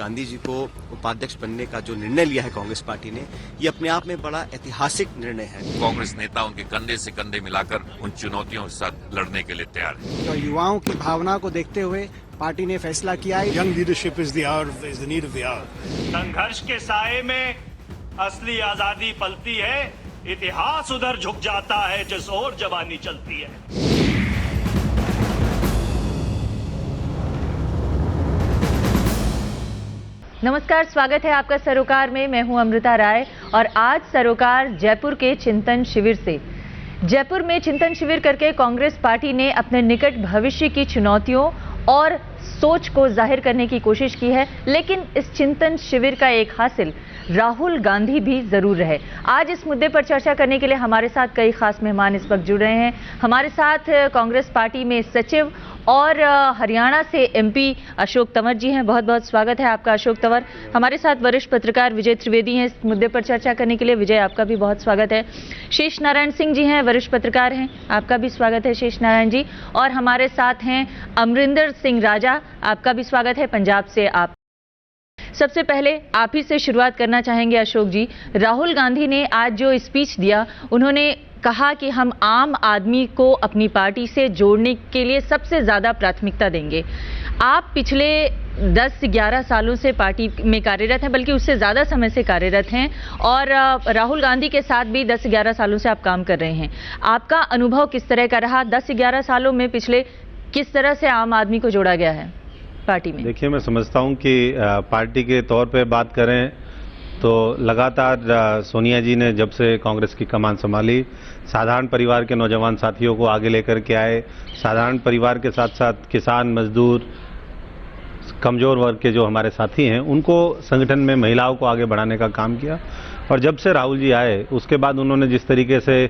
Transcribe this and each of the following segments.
गांधी जी को उपाध्यक्ष बनने का जो निर्णय लिया है कांग्रेस पार्टी ने, ये अपने आप में बड़ा ऐतिहासिक निर्णय है। कांग्रेस नेता उनके कंधे से कंधे मिलाकर उन चुनौतियों के साथ लड़ने के लिए तैयार है। तो युवाओं की भावना को देखते हुए पार्टी ने फैसला किया है, young leadership is the need of the hour. संघर्ष के साए में असली आजादी पलती है, इतिहास उधर झुक जाता है जिस ओर जवानी चलती है। नमस्कार, स्वागत है आपका सरोकार में। मैं हूं अमृता राय और आज सरोकार जयपुर के चिंतन शिविर से। जयपुर में चिंतन शिविर करके कांग्रेस पार्टी ने अपने निकट भविष्य की चुनौतियों और सोच को जाहिर करने की कोशिश की है, लेकिन इस चिंतन शिविर का एक हासिल राहुल गांधी भी जरूर रहे। आज इस मुद्दे पर चर्चा करने के लिए हमारे साथ कई खास मेहमान इस वक्त जुड़ रहे हैं। हमारे साथ कांग्रेस पार्टी में सचिव और हरियाणा से एमपी अशोक तंवर जी हैं। बहुत बहुत स्वागत है आपका अशोक तंवर। हमारे साथ वरिष्ठ पत्रकार विजय त्रिवेदी हैं इस मुद्दे पर चर्चा करने के लिए। विजय, आपका भी बहुत स्वागत है। शेष नारायण सिंह जी हैं, वरिष्ठ पत्रकार हैं, आपका भी स्वागत है शेष नारायण जी। और हमारे साथ हैं अमरिंदर सिंह राजा, आपका भी स्वागत है, पंजाब से आप। सबसे पहले आप ही से शुरुआत करना चाहेंगे अशोक जी। राहुल गांधी ने आज जो स्पीच दिया, उन्होंने कहा कि हम आम आदमी को अपनी पार्टी से जोड़ने के लिए सबसे ज्यादा प्राथमिकता देंगे। आप पिछले 10-11 सालों से पार्टी में कार्यरत हैं, बल्कि उससे ज्यादा समय से कार्यरत हैं, और राहुल गांधी के साथ भी 10-11 सालों से आप काम कर रहे हैं। आपका अनुभव किस तरह का रहा? 10-11 सालों में पिछले किस तरह से आम आदमी को जोड़ा गया है पार्टी में? देखिए, मैं समझता हूं कि पार्टी के तौर पे बात करें तो लगातार सोनिया जी ने जब से कांग्रेस की कमान संभाली, साधारण परिवार के नौजवान साथियों को आगे लेकर के आए। साधारण परिवार के साथ साथ किसान, मजदूर, कमजोर वर्ग के जो हमारे साथी हैं, उनको संगठन में महिलाओं को आगे बढ़ाने का काम किया। और जब से राहुल जी आए उसके बाद उन्होंने जिस तरीके से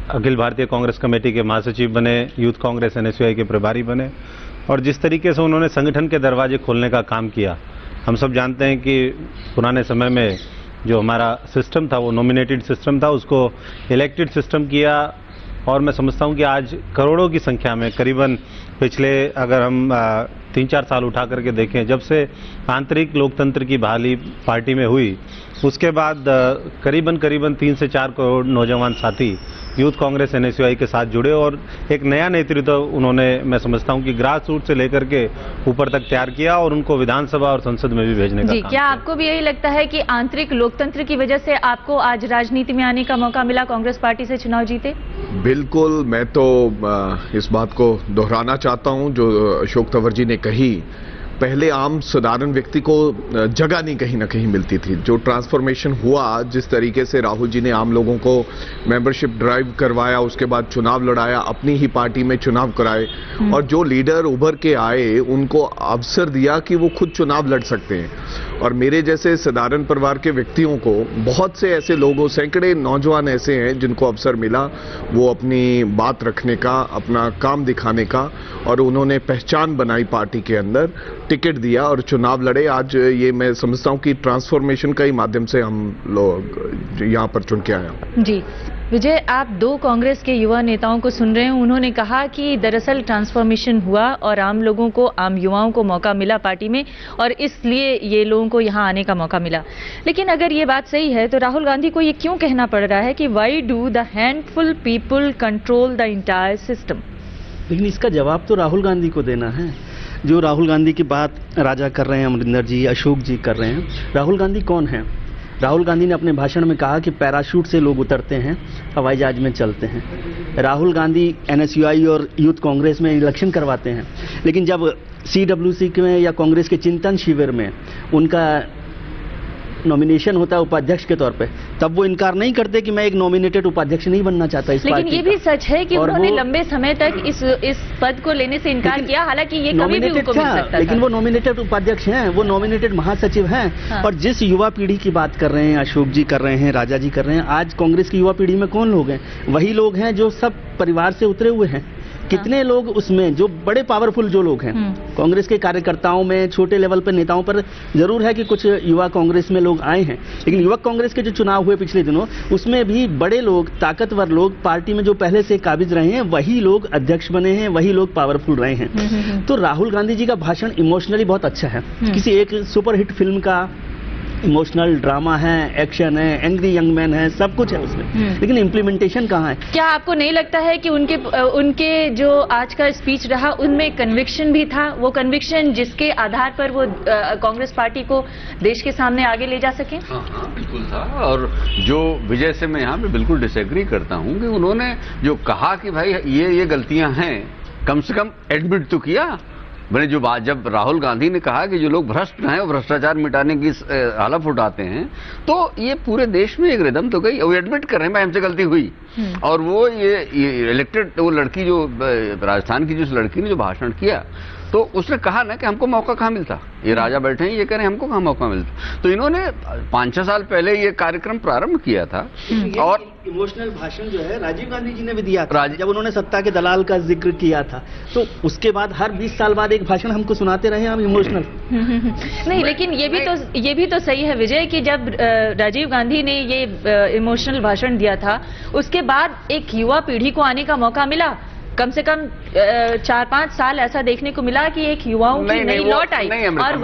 अखिल भारतीय कांग्रेस कमेटी के महासचिव बने, यूथ कांग्रेस NSUI के प्रभारी बने, और जिस तरीके से उन्होंने संगठन के दरवाजे खोलने का काम किया। हम सब जानते हैं कि पुराने समय में जो हमारा सिस्टम था वो नॉमिनेटेड सिस्टम था, उसको इलेक्टेड सिस्टम किया। और मैं समझता हूं कि आज करोड़ों की संख्या में, करीबन पिछले अगर हम 3-4 साल उठा करके देखें, जब से आंतरिक लोकतंत्र की बहाली पार्टी में हुई, उसके बाद करीबन 3 से 4 करोड़ नौजवान साथी यूथ कांग्रेस NSUI के साथ जुड़े और एक नया नेतृत्व उन्होंने, मैं समझता हूं कि ग्रास रूट से लेकर के ऊपर तक तैयार किया और उनको विधानसभा और संसद में भी भेजने का काम क्या किया। आपको भी यही लगता है कि आंतरिक लोकतंत्र की वजह से आपको आज राजनीति में आने का मौका मिला, कांग्रेस पार्टी से चुनाव जीते? बिल्कुल, मैं तो इस बात को दोहराना चाहता हूं जो अशोक तंवर जी ने कही। पहले आम साधारण व्यक्ति को जगह नहीं कहीं ना कहीं मिलती थी। जो ट्रांसफॉर्मेशन हुआ, जिस तरीके से राहुल जी ने आम लोगों को मेंबरशिप ड्राइव करवाया, उसके बाद चुनाव लड़ाया, अपनी ही पार्टी में चुनाव कराए, और जो लीडर उभर के आए उनको अवसर दिया कि वो खुद चुनाव लड़ सकते हैं। और मेरे जैसे साधारण परिवार के व्यक्तियों को, बहुत से ऐसे लोगों, सैकड़े नौजवान ऐसे हैं जिनको अवसर मिला वो अपनी बात रखने का, अपना काम दिखाने का, और उन्होंने पहचान बनाई पार्टी के अंदर, टिकट दिया और चुनाव लड़े। आज ये मैं समझता हूं कि ट्रांसफॉर्मेशन का ही माध्यम से हम लोग यहाँ पर चुन के आए। जी विजय, आप 2 कांग्रेस के युवा नेताओं को सुन रहे हैं। उन्होंने कहा कि दरअसल ट्रांसफॉर्मेशन हुआ और आम लोगों को, आम युवाओं को मौका मिला पार्टी में, और इसलिए ये लोगों को यहाँ आने का मौका मिला। लेकिन अगर ये बात सही है तो राहुल गांधी को ये क्यों कहना पड़ रहा है कि why do the handful people control the entire system? लेकिन इसका जवाब तो राहुल गांधी को देना है। जो राहुल गांधी की बात राजा कर रहे हैं, अमरिंदर जी, अशोक जी कर रहे हैं, राहुल गांधी कौन है? राहुल गांधी ने अपने भाषण में कहा कि पैराशूट से लोग उतरते हैं, हवाई जहाज में चलते हैं। राहुल गांधी NSUI और यूथ कांग्रेस में इलेक्शन करवाते हैं, लेकिन जब CWC में या कांग्रेस के चिंतन शिविर में उनका नॉमिनेशन होता है उपाध्यक्ष के तौर पे, तब वो इनकार नहीं करते कि मैं एक नॉमिनेटेड उपाध्यक्ष नहीं बनना चाहता इस पार्टी का। लेकिन ये भी सच है कि उन्होंने लंबे समय तक इस पद को लेने से इनकार किया, हालांकि ये कभी भी उनको मिल सकता था। लेकिन वो नॉमिनेटेड उपाध्यक्ष हैं, वो नॉमिनेटेड महासचिव हैं। हाँ। और जिस युवा पीढ़ी की बात कर रहे हैं, अशोक जी कर रहे हैं, राजा जी कर रहे हैं, आज कांग्रेस की युवा पीढ़ी में कौन लोग हैं? वही लोग हैं जो सब परिवार से उतरे हुए हैं, कितने लोग उसमें जो बड़े पावरफुल जो लोग हैं कांग्रेस के कार्यकर्ताओं में, छोटे लेवल पर नेताओं पर जरूर है कि कुछ युवा कांग्रेस में लोग आए हैं, लेकिन युवा कांग्रेस के जो चुनाव हुए पिछले दिनों उसमें भी बड़े लोग, ताकतवर लोग, पार्टी में जो पहले से काबिज रहे हैं वही लोग अध्यक्ष बने हैं, वही लोग पावरफुल रहे हैं। तो राहुल गांधी जी का भाषण इमोशनली बहुत अच्छा है, किसी एक सुपरहिट फिल्म का इमोशनल ड्रामा है, एक्शन है, एंग्री यंग मैन है, सब कुछ है उसमें, लेकिन इम्प्लीमेंटेशन कहाँ है? क्या आपको नहीं लगता है कि उनके जो आज का स्पीच रहा उनमें कन्विक्शन भी था, वो कन्विक्शन जिसके आधार पर वो कांग्रेस पार्टी को देश के सामने आगे ले जा सके? हाँ, बिल्कुल था। और जो विजय से मैं यहाँ पे बिल्कुल डिसएग्री करता हूँ कि उन्होंने जो कहा कि भाई ये गलतियां हैं, कम से कम एडमिट तो किया। मैंने जो बात, जब राहुल गांधी ने कहा कि जो लोग भ्रष्ट हैं वो भ्रष्टाचार मिटाने की हलफ उठाते हैं, तो ये पूरे देश में एक रिदम तो गई, वो एडमिट कर रहे हैं भाई हमसे गलती हुई। और वो ये इलेक्टेड वो लड़की जो राजस्थान की जिस लड़की ने जो भाषण किया, तो उसने कहा ना कि हमको मौका कहाँ मिलता, ये राजा बैठे हैं ये कह रहे हैं हमको कहाँ मौका मिलता। तो इन्होंने 5-6 साल पहले ये कार्यक्रम प्रारंभ किया था। और इमोशनल भाषण जो है राजीव गांधी जी ने भी दिया था जब उन्होंने सत्ता के दलाल का जिक्र किया था, तो उसके बाद हर 20 साल बाद एक भाषण हमको सुनाते रहे हम इमोशनल। नहीं, लेकिन ये भी तो सही है विजय कि जब राजीव गांधी ने ये इमोशनल भाषण दिया था उसके बाद एक युवा पीढ़ी को आने का मौका मिला। कम से कम 4-5 साल ऐसा देखने को मिला कि एक युवाओं की नई लौट आई, और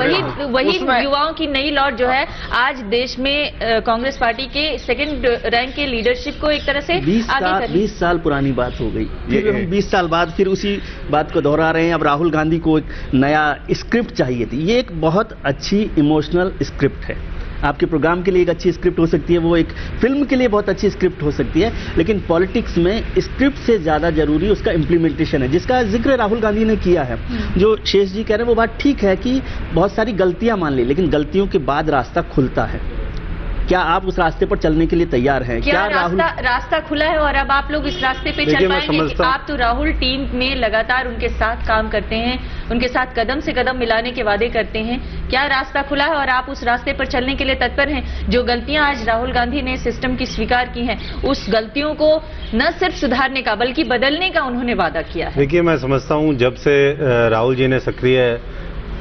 वही युवाओं की नई लौट जो है आज देश में कांग्रेस पार्टी के सेकंड रैंक के लीडरशिप को एक तरह से आगे 20 साल पुरानी बात हो गई, फिर हम 20 साल बाद फिर उसी बात को दोहरा रहे हैं। अब राहुल गांधी को एक नया स्क्रिप्ट चाहिए थी, ये एक बहुत अच्छी इमोशनल स्क्रिप्ट है। आपके प्रोग्राम के लिए एक अच्छी स्क्रिप्ट हो सकती है, वो एक फिल्म के लिए बहुत अच्छी स्क्रिप्ट हो सकती है, लेकिन पॉलिटिक्स में स्क्रिप्ट से ज्यादा जरूरी उसका इम्प्लीमेंटेशन है, जिसका जिक्र राहुल गांधी ने किया है। जो शेष जी कह रहे हैं वो बात ठीक है कि बहुत सारी गलतियां मान ली, लेकिन गलतियों के बाद रास्ता खुलता है। क्या आप उस रास्ते पर चलने के लिए तैयार हैं? क्या रास्ता खुला है और अब आप लोग इस रास्ते पे चल पाएंगे? कि आप तो राहुल टीम में लगातार उनके साथ काम करते हैं, उनके साथ कदम से कदम मिलाने के वादे करते हैं, क्या रास्ता खुला है और आप उस रास्ते पर चलने के लिए तत्पर हैं? जो गलतियां आज राहुल गांधी ने सिस्टम की स्वीकार की हैं, उस गलतियों को न सिर्फ सुधारने का बल्कि बदलने का उन्होंने वादा किया है। देखिए, मैं समझता हूँ जब से राहुल जी ने सक्रिय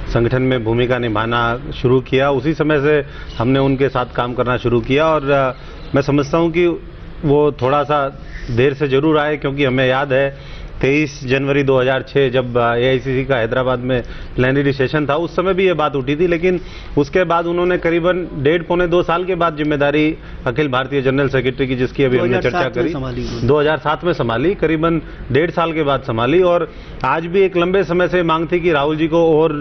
संगठन में भूमिका निभाना शुरू किया उसी समय से हमने उनके साथ काम करना शुरू किया, और मैं समझता हूं कि वो थोड़ा सा देर से जरूर आए, क्योंकि हमें याद है 23 जनवरी 2006 जब एआईसीसी का हैदराबाद में प्लेनरी सेशन था, उस समय भी ये बात उठी थी, लेकिन उसके बाद उन्होंने करीबन 1.5-2 साल के बाद जिम्मेदारी अखिल भारतीय जनरल सेक्रेटरी की, जिसकी अभी हमने चर्चा करी, 2007 में संभाली, करीबन 1.5 साल के बाद संभाली। और आज भी एक लंबे समय से मांग थी कि राहुल जी को और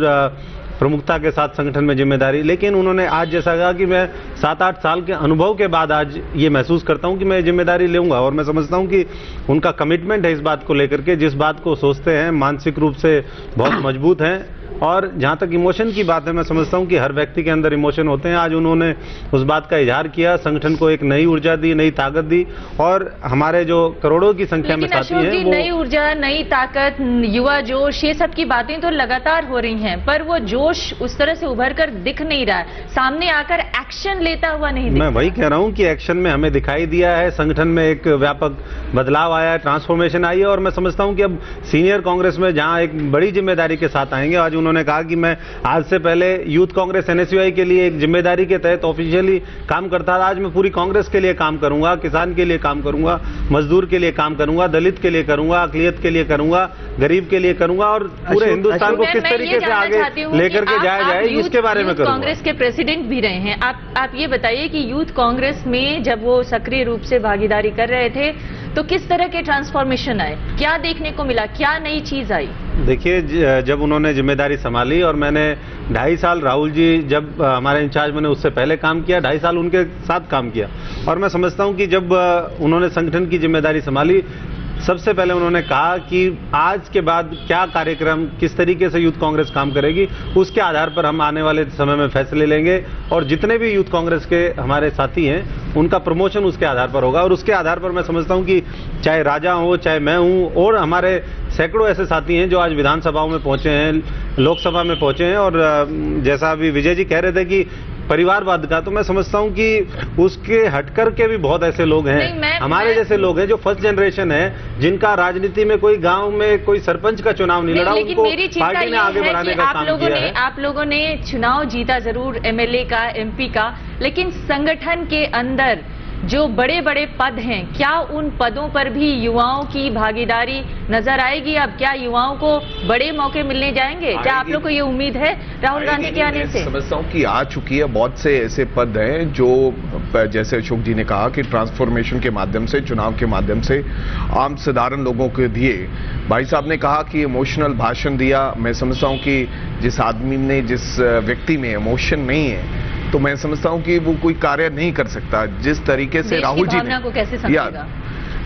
प्रमुखता के साथ संगठन में जिम्मेदारी, लेकिन उन्होंने आज जैसा कहा कि मैं 7-8 साल के अनुभव के बाद आज ये महसूस करता हूं कि मैं जिम्मेदारी लूंगा, और मैं समझता हूं कि उनका कमिटमेंट है इस बात को लेकर के, जिस बात को सोचते हैं मानसिक रूप से बहुत मजबूत हैं। और जहां तक इमोशन की बात है, मैं समझता हूं कि हर व्यक्ति के अंदर इमोशन होते हैं। आज उन्होंने उस बात का इजहार किया, संगठन को एक नई ऊर्जा दी, नई ताकत दी, और हमारे जो करोड़ों की संख्या में साथी हैं वो नई ऊर्जा, नई ताकत, युवा जोश, ये सब की बातें तो लगातार हो रही हैं, पर वो जोश उस तरह से उभर कर दिख नहीं रहा है, सामने आकर एक्शन लेता हुआ नहीं दिख। मैं वही कह रहा हूं कि एक्शन में हमें दिखाई दिया है, संगठन में एक व्यापक बदलाव आया है, ट्रांसफॉर्मेशन आई है, और मैं समझता हूं कि अब सीनियर कांग्रेस में जहां एक बड़ी जिम्मेदारी के साथ आएंगे। आज उन्होंने कहा कि मैं आज से पहले यूथ कांग्रेस एनएसयूआई के लिए एक जिम्मेदारी के तहत ऑफिशियली काम करता था, आज मैं पूरी कांग्रेस के लिए काम करूंगा, किसान के लिए काम करूंगा, मजदूर के लिए काम करूंगा, दलित के लिए करूंगा, अकलियत के लिए करूंगा, गरीब के लिए करूंगा, और पूरे हिंदुस्तान को किस तरीके से आगे लेकर के जाया जाए इसके बारे में करूंगा। कांग्रेस के प्रेसिडेंट भी रहे हैं आप ये बताइए कि यूथ कांग्रेस में जब वो सक्रिय रूप से भागीदारी कर रहे थे तो किस तरह के ट्रांसफॉर्मेशन आए, क्या देखने को मिला, क्या नई चीज आई? देखिए, जब उन्होंने जिम्मेदारी संभाली, और मैंने 2.5 साल राहुल जी जब हमारे इंचार्ज बने उससे पहले काम किया, 2.5 साल उनके साथ काम किया, और मैं समझता हूं कि जब उन्होंने संगठन की जिम्मेदारी संभाली, सबसे पहले उन्होंने कहा कि आज के बाद क्या कार्यक्रम, किस तरीके से यूथ कांग्रेस काम करेगी, उसके आधार पर हम आने वाले समय में फैसले लेंगे, और जितने भी यूथ कांग्रेस के हमारे साथी हैं उनका प्रमोशन उसके आधार पर होगा। और उसके आधार पर मैं समझता हूं कि चाहे राजा हो, चाहे मैं हूं, और हमारे सैकड़ों ऐसे साथी हैं जो आज विधानसभाओं में पहुंचे हैं, लोकसभा में पहुंचे हैं, और जैसा अभी विजय जी कह रहे थे कि परिवारवाद का, तो मैं समझता हूं कि उसके हटकर के भी बहुत ऐसे लोग हैं, हमारे जैसे लोग हैं जो फर्स्ट जनरेशन है, जिनका राजनीति में कोई गांव में कोई सरपंच का चुनाव नहीं लड़ा, लेकिन उनको मेरी चिंता पार्टी ने आगे बढ़ाने का काम किया है। आप लोगों ने चुनाव जीता जरूर, एमएलए का, एमपी का, लेकिन संगठन के अंदर जो बड़े बड़े पद हैं, क्या उन पदों पर भी युवाओं की भागीदारी नजर आएगी? अब क्या युवाओं को बड़े मौके मिलने जाएंगे? क्या आप लोग को ये उम्मीद है राहुल गांधी के आने से? समझता हूँ कि आ चुकी है। बहुत से ऐसे पद हैं जो, जैसे अशोक जी ने कहा कि ट्रांसफॉर्मेशन के माध्यम से, चुनाव के माध्यम से आम साधारण लोगों को दिए। भाई साहब ने कहा कि इमोशनल भाषण दिया। मैं समझता हूँ कि जिस आदमी ने, जिस व्यक्ति में इमोशन नहीं है, तो मैं समझता हूं कि वो कोई कार्य नहीं कर सकता। जिस तरीके से राहुल जी ने, को कैसे समझेगा?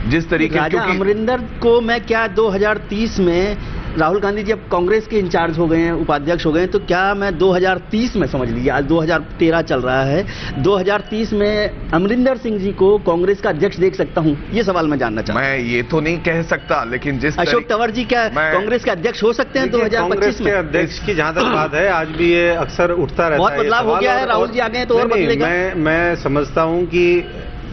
जिस तरीके राजा अमरिंदर को मैं क्या 2030 में राहुल गांधी जब कांग्रेस के इंचार्ज हो गए हैं, उपाध्यक्ष हो गए हैं, तो क्या मैं 2030 में, समझ लीजिए आज 2013 चल रहा है, 2030 में अमरिंदर सिंह जी को कांग्रेस का अध्यक्ष देख सकता हूं? ये सवाल मैं जानना चाहता हूं। मैं ये तो नहीं कह सकता, लेकिन जिस अशोक तंवर जी क्या कांग्रेस के अध्यक्ष हो सकते हैं 2025 में? अध्यक्ष की जहां तक बात है, आज भी ये अक्सर उठता रहता है। बहुत बदलाव हो गया है, राहुल जी आ गए हैं तो और बदलेगा। मैं समझता हूं कि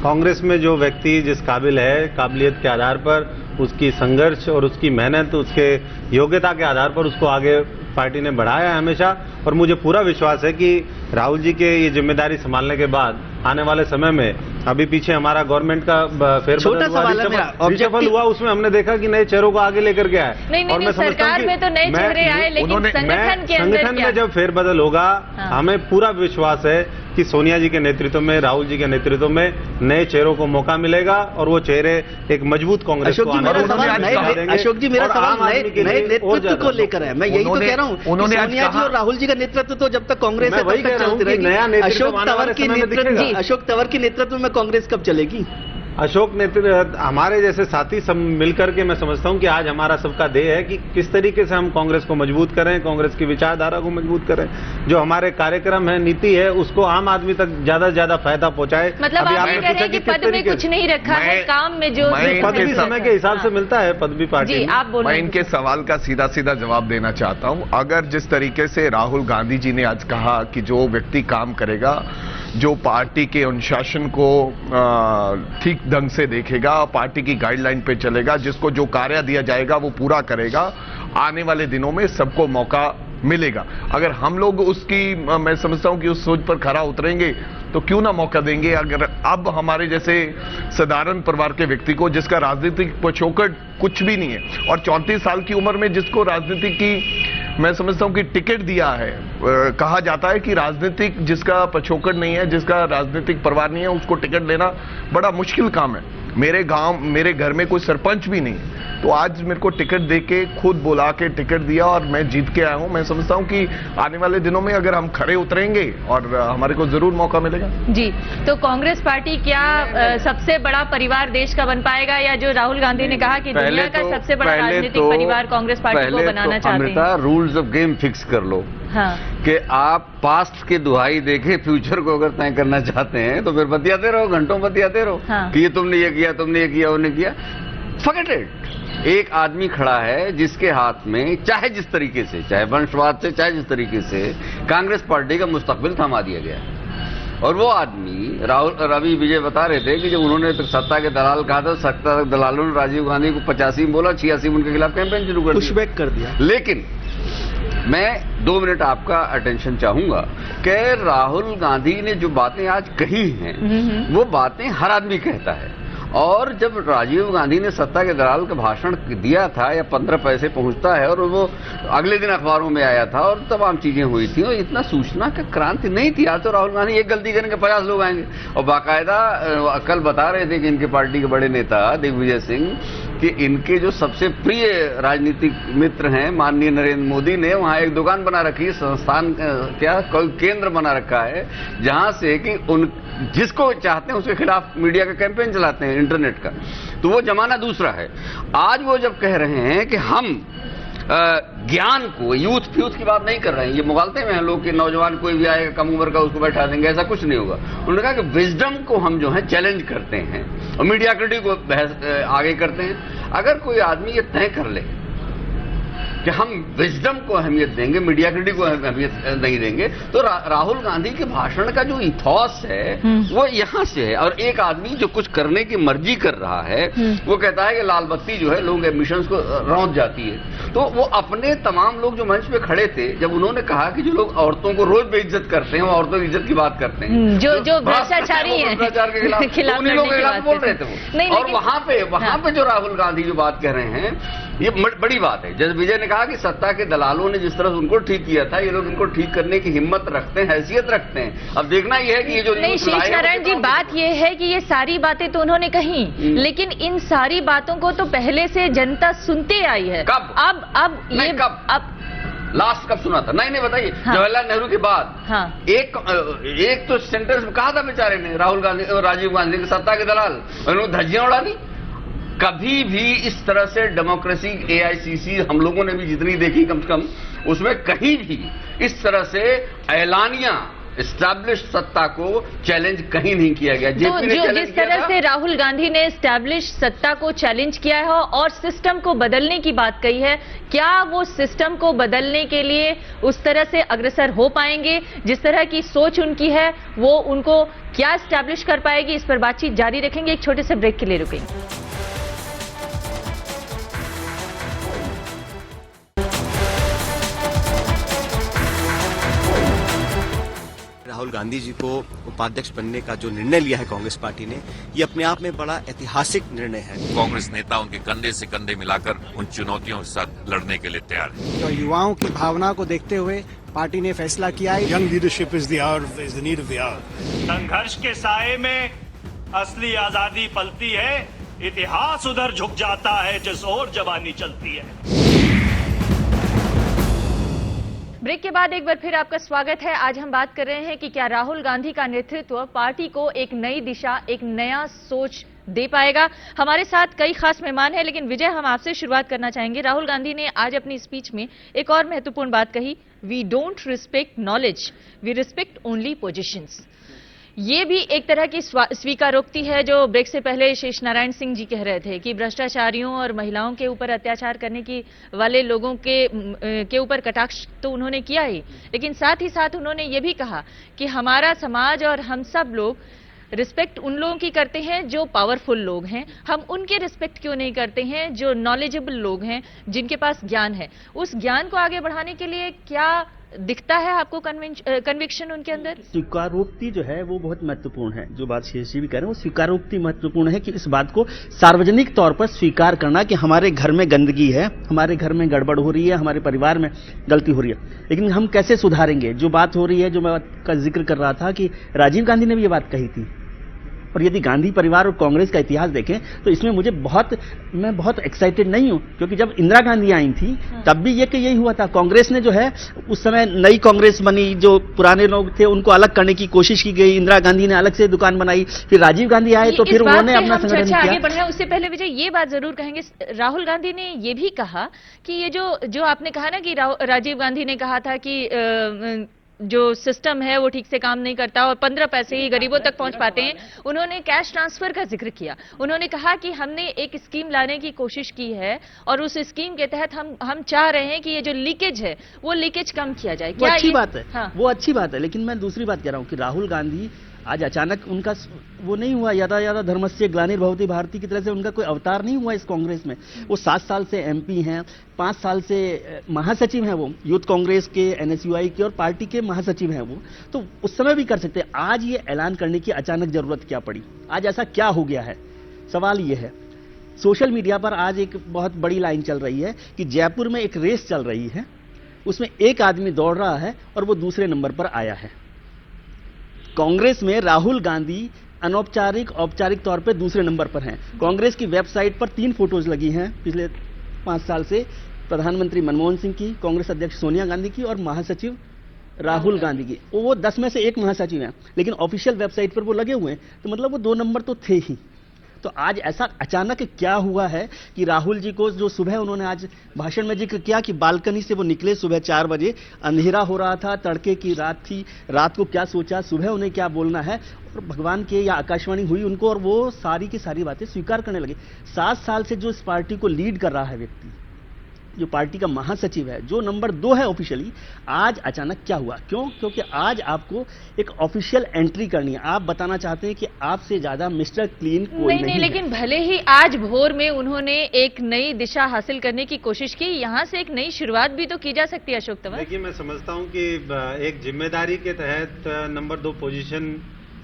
कांग्रेस में जो व्यक्ति जिस काबिल है, काबिलियत के आधार पर, उसकी संघर्ष और उसकी मेहनत, उसके योग्यता के आधार पर उसको आगे पार्टी ने बढ़ाया है हमेशा। और मुझे पूरा विश्वास है कि राहुल जी के ये जिम्मेदारी संभालने के बाद आने वाले समय में, अभी पीछे हमारा गवर्नमेंट का फेरबदल हुआ, उसमें हमने देखा कि नए चेहरों को आगे लेकर के आए। और मैं सरकार में तो नए चेहरे आए, लेकिन संगठन में जब फेरबदल होगा, हमें पूरा विश्वास है कि सोनिया जी के नेतृत्व में, राहुल जी के नेतृत्व में नए चेहरों को मौका मिलेगा और वो चेहरे एक मजबूत कांग्रेस को आने वाले समय। अशोक जी, मेरा सवाल नए नेतृत्व को लेकर है। मैं यही तो कह रहा हूँ, सोनिया जी और राहुल जी का नेतृत्व तो जब तक कांग्रेस है तब तक चलती रहेगी। अशोक तंवर की नेतृत्व में कांग्रेस कब चलेगी? अशोक नेतृत्व, हमारे जैसे साथी सब मिलकर के, मैं समझता हूं कि आज हमारा सबका ध्येय है कि किस तरीके से हम कांग्रेस को मजबूत करें, कांग्रेस की विचारधारा को मजबूत करें, जो हमारे कार्यक्रम है, नीति है, उसको आम आदमी तक ज्यादा से ज्यादा फायदा पहुंचाए। मतलब आप ये कह रहे हैं कि पद में कुछ नहीं रखा है, काम में जो पद भी समय के हिसाब से मिलता है, पद भी पार्टी। मैं इनके सवाल का सीधा सीधा जवाब देना चाहता हूं। अगर जिस तरीके से राहुल गांधी जी ने आज कहा कि जो व्यक्ति काम करेगा, जो पार्टी के अनुशासन को ठीक ढंग से देखेगा, पार्टी की गाइडलाइन पे चलेगा, जिसको जो कार्य दिया जाएगा वो पूरा करेगा, आने वाले दिनों में सबको मौका मिलेगा। अगर हम लोग उसकी, मैं समझता हूं कि उस सोच पर खरा उतरेंगे तो क्यों ना मौका देंगे। अगर अब हमारे जैसे साधारण परिवार के व्यक्ति को, जिसका राजनीतिक पिछोकड़ कुछ भी नहीं है, और 34 साल की उम्र में जिसको राजनीति की, मैं समझता हूं कि टिकट दिया है, कहा जाता है कि राजनीतिक जिसका पिछोकड़ नहीं है, जिसका राजनीतिक परिवार नहीं है, उसको टिकट लेना बड़ा मुश्किल काम है। मेरे गांव, मेरे घर में कोई सरपंच भी नहीं, तो आज मेरे को टिकट देके, खुद बुला के टिकट दिया और मैं जीत के आया हूं। मैं समझता हूं कि आने वाले दिनों में अगर हम खड़े उतरेंगे और हमारे को जरूर मौका मिलेगा। जी, तो कांग्रेस पार्टी क्या सबसे बड़ा परिवार देश का बन पाएगा, या जो राहुल गांधी ने कहा कि दुनिया का सबसे बड़ा राजनीतिक परिवार कांग्रेस पार्टी को बनाना चाहते हैं? रूल्स ऑफ गेम फिक्स कर लो। हाँ। कि आप पास्ट के दुहाई देखे, फ्यूचर को अगर तय करना चाहते हैं तो फिर बतियाते रहो, घंटों बतियाते रहो। हाँ। कि ये तुमने ये किया, तुमने ये किया, उन्हें किया। Forget it. एक आदमी खड़ा है जिसके हाथ में, चाहे जिस तरीके से, चाहे वंशवाद से, चाहे जिस तरीके से, कांग्रेस पार्टी का मुस्तकबिल थमा दिया गया है। और वो आदमी, रवि विजय बता रहे थे कि जब उन्होंने सत्ता के दलाल कहा था, सत्ता के दलालों ने राजीव गांधी को 85 में बोला, 86 में उनके खिलाफ कैंपेन शुरू कर दिया, पुशबैक कर दिया। लेकिन मैं 2 मिनट आपका अटेंशन चाहूंगा कि राहुल गांधी ने जो बातें आज कही हैं, वो बातें हर आदमी कहता है। और जब राजीव गांधी ने सत्ता के दलाल का भाषण दिया था, या 15 पैसे पहुंचता है, और वो अगले दिन अखबारों में आया था और तमाम चीजें हुई थी, और इतना सूचना का क्रांति नहीं थी। आज तो राहुल गांधी एक गलती करेंगे 50 लोग आएंगे। और बाकायदा कल बता रहे थे कि इनके पार्टी के बड़े नेता दिग्विजय सिंह कि इनके जो सबसे प्रिय राजनीतिक मित्र हैं माननीय नरेंद्र मोदी ने वहां एक दुकान बना रखी है, संस्थान क्या कोई केंद्र बना रखा है, जहां से कि उन जिसको चाहते हैं उसके खिलाफ मीडिया का कैंपेन चलाते हैं, इंटरनेट का। तो वो जमाना दूसरा है। आज वो जब कह रहे हैं कि हम ज्ञान को, यूथ फ्यूथ की बात नहीं कर रहे हैं, ये मुगालते में हैं लोग कि नौजवान कोई भी आएगा कम उम्र का उसको बैठा देंगे, ऐसा कुछ नहीं होगा। उन्होंने कहा कि विजडम को हम जो है चैलेंज करते हैं और मीडियाक्रिटी को बहस आगे करते हैं। अगर कोई आदमी ये तय कर ले कि हम विजडम को अहमियत देंगे, मीडियाक्रिटी को अहमियत नहीं देंगे, तो राहुल गांधी के भाषण का जो इथॉस है वो यहां से है। और एक आदमी जो कुछ करने की मर्जी कर रहा है वो कहता है कि लाल बत्ती जो है लोग एमिशंस को रौंद जाती है। तो वो अपने तमाम लोग जो मंच पे खड़े थे, जब उन्होंने कहा कि जो लोग औरतों को रोज बेइज्जत करते हैं, वो औरतों की इज्जत की बात करते हैं, जो भ्रष्टाचारी है, भ्रष्टाचार के खिलाफ उन्हीं लोगों के खिलाफ बोल रहे थे वो। और वहां पे जो राहुल गांधी जो बात कह रहे हैं, ये बड़ी बात है। जैसे विजय ने कहा कि सत्ता के दलालों ने जिस तरह से उनको ठीक किया था, ये लोग इनको ठीक करने की हिम्मत रखते हैं, हैसियत रखते हैं। अब देखना ये है कि ये जो नहीं, शीश नारायण जी, बात ये है कि ये सारी बातें तो उन्होंने कही, लेकिन इन सारी बातों को तो पहले से जनता सुनते आई है। कब? अब लास्ट कब सुना था? नहीं बताइए। हाँ। जवाहरलाल नेहरू के बाद हाँ। एक तो सेंटेंस में कहा था बेचारे ने, राहुल गांधी और राजीव गांधी के सत्ता के दलाल, उन्होंने धज्जियां उड़ा दी। कभी भी इस तरह से डेमोक्रेसी, एआईसीसी हम लोगों ने भी जितनी देखी कम से कम, उसमें कहीं भी इस तरह से ऐलानिया एस्टैब्लिश सत्ता को चैलेंज कहीं नहीं किया गया। तो जिस तरह से राहुल गांधी ने एस्टैब्लिश सत्ता को चैलेंज किया है और सिस्टम को बदलने की बात कही है, क्या वो सिस्टम को बदलने के लिए उस तरह से अग्रसर हो पाएंगे? जिस तरह की सोच उनकी है वो उनको क्या एस्टैब्लिश कर पाएगी? इस पर बातचीत जारी रखेंगे, एक छोटे से ब्रेक के लिए रुकेंगे। राहुल गांधी जी को उपाध्यक्ष बनने का जो निर्णय लिया है कांग्रेस पार्टी ने, ये अपने आप में बड़ा ऐतिहासिक निर्णय है। कांग्रेस नेता उनके कंधे से कंधे मिलाकर उन चुनौतियों के साथ लड़ने के लिए तैयार है। तो युवाओं की भावना को देखते हुए पार्टी ने फैसला किया है, Young leadership is the need of the hour. संघर्ष के साए में असली आजादी पलती है, इतिहास उधर झुक जाता है जिस ओर जवानी चलती है। ब्रेक के बाद एक बार फिर आपका स्वागत है। आज हम बात कर रहे हैं कि क्या राहुल गांधी का नेतृत्व पार्टी को एक नई दिशा, एक नया सोच दे पाएगा। हमारे साथ कई खास मेहमान हैं, लेकिन विजय, हम आपसे शुरुआत करना चाहेंगे। राहुल गांधी ने आज अपनी स्पीच में एक और महत्वपूर्ण बात कही, we don't respect knowledge, we respect only positions. ये भी एक तरह की स्वीकारोक्ति है जो ब्रेक से पहले शेष नारायण सिंह जी कह रहे थे कि भ्रष्टाचारियों और महिलाओं के ऊपर अत्याचार करने की वाले लोगों के ऊपर कटाक्ष तो उन्होंने किया ही, लेकिन साथ ही साथ उन्होंने ये भी कहा कि हमारा समाज और हम सब लोग रिस्पेक्ट उन लोगों की करते हैं जो पावरफुल लोग हैं, हम उनके रिस्पेक्ट क्यों नहीं करते हैं जो नॉलेजेबल लोग हैं, जिनके पास ज्ञान है। उस ज्ञान को आगे बढ़ाने के लिए क्या दिखता है आपको कन्विक्शन उनके अंदर? स्वीकारोक्ति जो है वो बहुत महत्वपूर्ण है। जो बात शेष जी भी कह रहे हैं वो स्वीकारोक्ति महत्वपूर्ण है कि इस बात को सार्वजनिक तौर पर स्वीकार करना कि हमारे घर में गंदगी है, हमारे घर में गड़बड़ हो रही है, हमारे परिवार में गलती हो रही है, लेकिन हम कैसे सुधारेंगे। जो बात हो रही है, जो मैं का जिक्र कर रहा था कि राजीव गांधी ने भी ये बात कही थी, और यदि गांधी परिवार और कांग्रेस का इतिहास देखें तो इसमें मैं बहुत एक्साइटेड नहीं हूं, क्योंकि जब इंदिरा गांधी आई थी तब भी यही हुआ था। कांग्रेस ने जो है उस समय नई कांग्रेस बनी, जो पुराने लोग थे उनको अलग करने की कोशिश की गई, इंदिरा गांधी ने अलग से दुकान बनाई, फिर राजीव गांधी आए तो फिर उन्होंने अपना संगठन किया। आगे बढ़े उससे पहले विजय ये बात जरूर कहेंगे, राहुल गांधी ने ये भी कहा कि ये जो आपने कहा ना कि राजीव गांधी ने कहा था कि जो सिस्टम है वो ठीक से काम नहीं करता और 15 पैसे ही गरीबों तक पहुंच पाते हैं। उन्होंने कैश ट्रांसफर का जिक्र किया, उन्होंने कहा कि हमने एक स्कीम लाने की कोशिश की है और उस स्कीम के तहत हम चाह रहे हैं कि ये जो लीकेज है वो लीकेज कम किया जाए। क्या अच्छी बात है? हाँ। वो अच्छी बात है, लेकिन मैं दूसरी बात कह रहा हूं कि राहुल गांधी आज अचानक उनका वो नहीं हुआ, यादा धर्मस्य ग्लानिर्भवति भारती की तरह से उनका कोई अवतार नहीं हुआ इस कांग्रेस में। वो 7 साल से एमपी हैं, 5 साल से महासचिव हैं, वो यूथ कांग्रेस के, एनएसयूआई के और पार्टी के महासचिव हैं वो, तो उस समय भी कर सकते हैं। आज ये ऐलान करने की अचानक जरूरत क्या पड़ी? आज ऐसा क्या हो गया है? सवाल ये है। सोशल मीडिया पर आज एक बहुत बड़ी लाइन चल रही है कि जयपुर में एक रेस चल रही है, उसमें एक आदमी दौड़ रहा है और वो दूसरे नंबर पर आया है। कांग्रेस में राहुल गांधी अनौपचारिक औपचारिक तौर पर दूसरे नंबर पर हैं। कांग्रेस की वेबसाइट पर 3 फोटोज लगी हैं पिछले 5 साल से, प्रधानमंत्री मनमोहन सिंह की, कांग्रेस अध्यक्ष सोनिया गांधी की और महासचिव राहुल गांधी की। वो 10 में से 1 महासचिव हैं, लेकिन ऑफिशियल वेबसाइट पर वो लगे हुए हैं, तो मतलब वो 2 नंबर तो थे ही। तो आज ऐसा अचानक क्या हुआ है कि राहुल जी को, जो सुबह उन्होंने आज भाषण में जिक्र किया कि बालकनी से वो निकले सुबह 4 बजे, अंधेरा हो रहा था, तड़के की रात थी, रात को क्या सोचा, सुबह उन्हें क्या बोलना है, और भगवान के या आकाशवाणी हुई उनको और वो सारी की सारी बातें स्वीकार करने लगे। 7 साल से जो इस पार्टी को लीड कर रहा है व्यक्ति, जो पार्टी का महासचिव है, जो नंबर 2 है ऑफिशियली, आज अचानक क्या हुआ? क्यों? क्योंकि आज आपको एक ऑफिशियल एंट्री करनी है। आप बताना चाहते हैं कि आपसे ज्यादा मिस्टर क्लीन कोई नहीं है। लेकिन भले ही आज भोर में उन्होंने एक नई दिशा हासिल करने की कोशिश की, यहाँ से एक नई शुरुआत भी तो की जा सकती है अशोक तंवर। देखिए, मैं समझता हूँ कि एक जिम्मेदारी के तहत नंबर 2 पोजीशन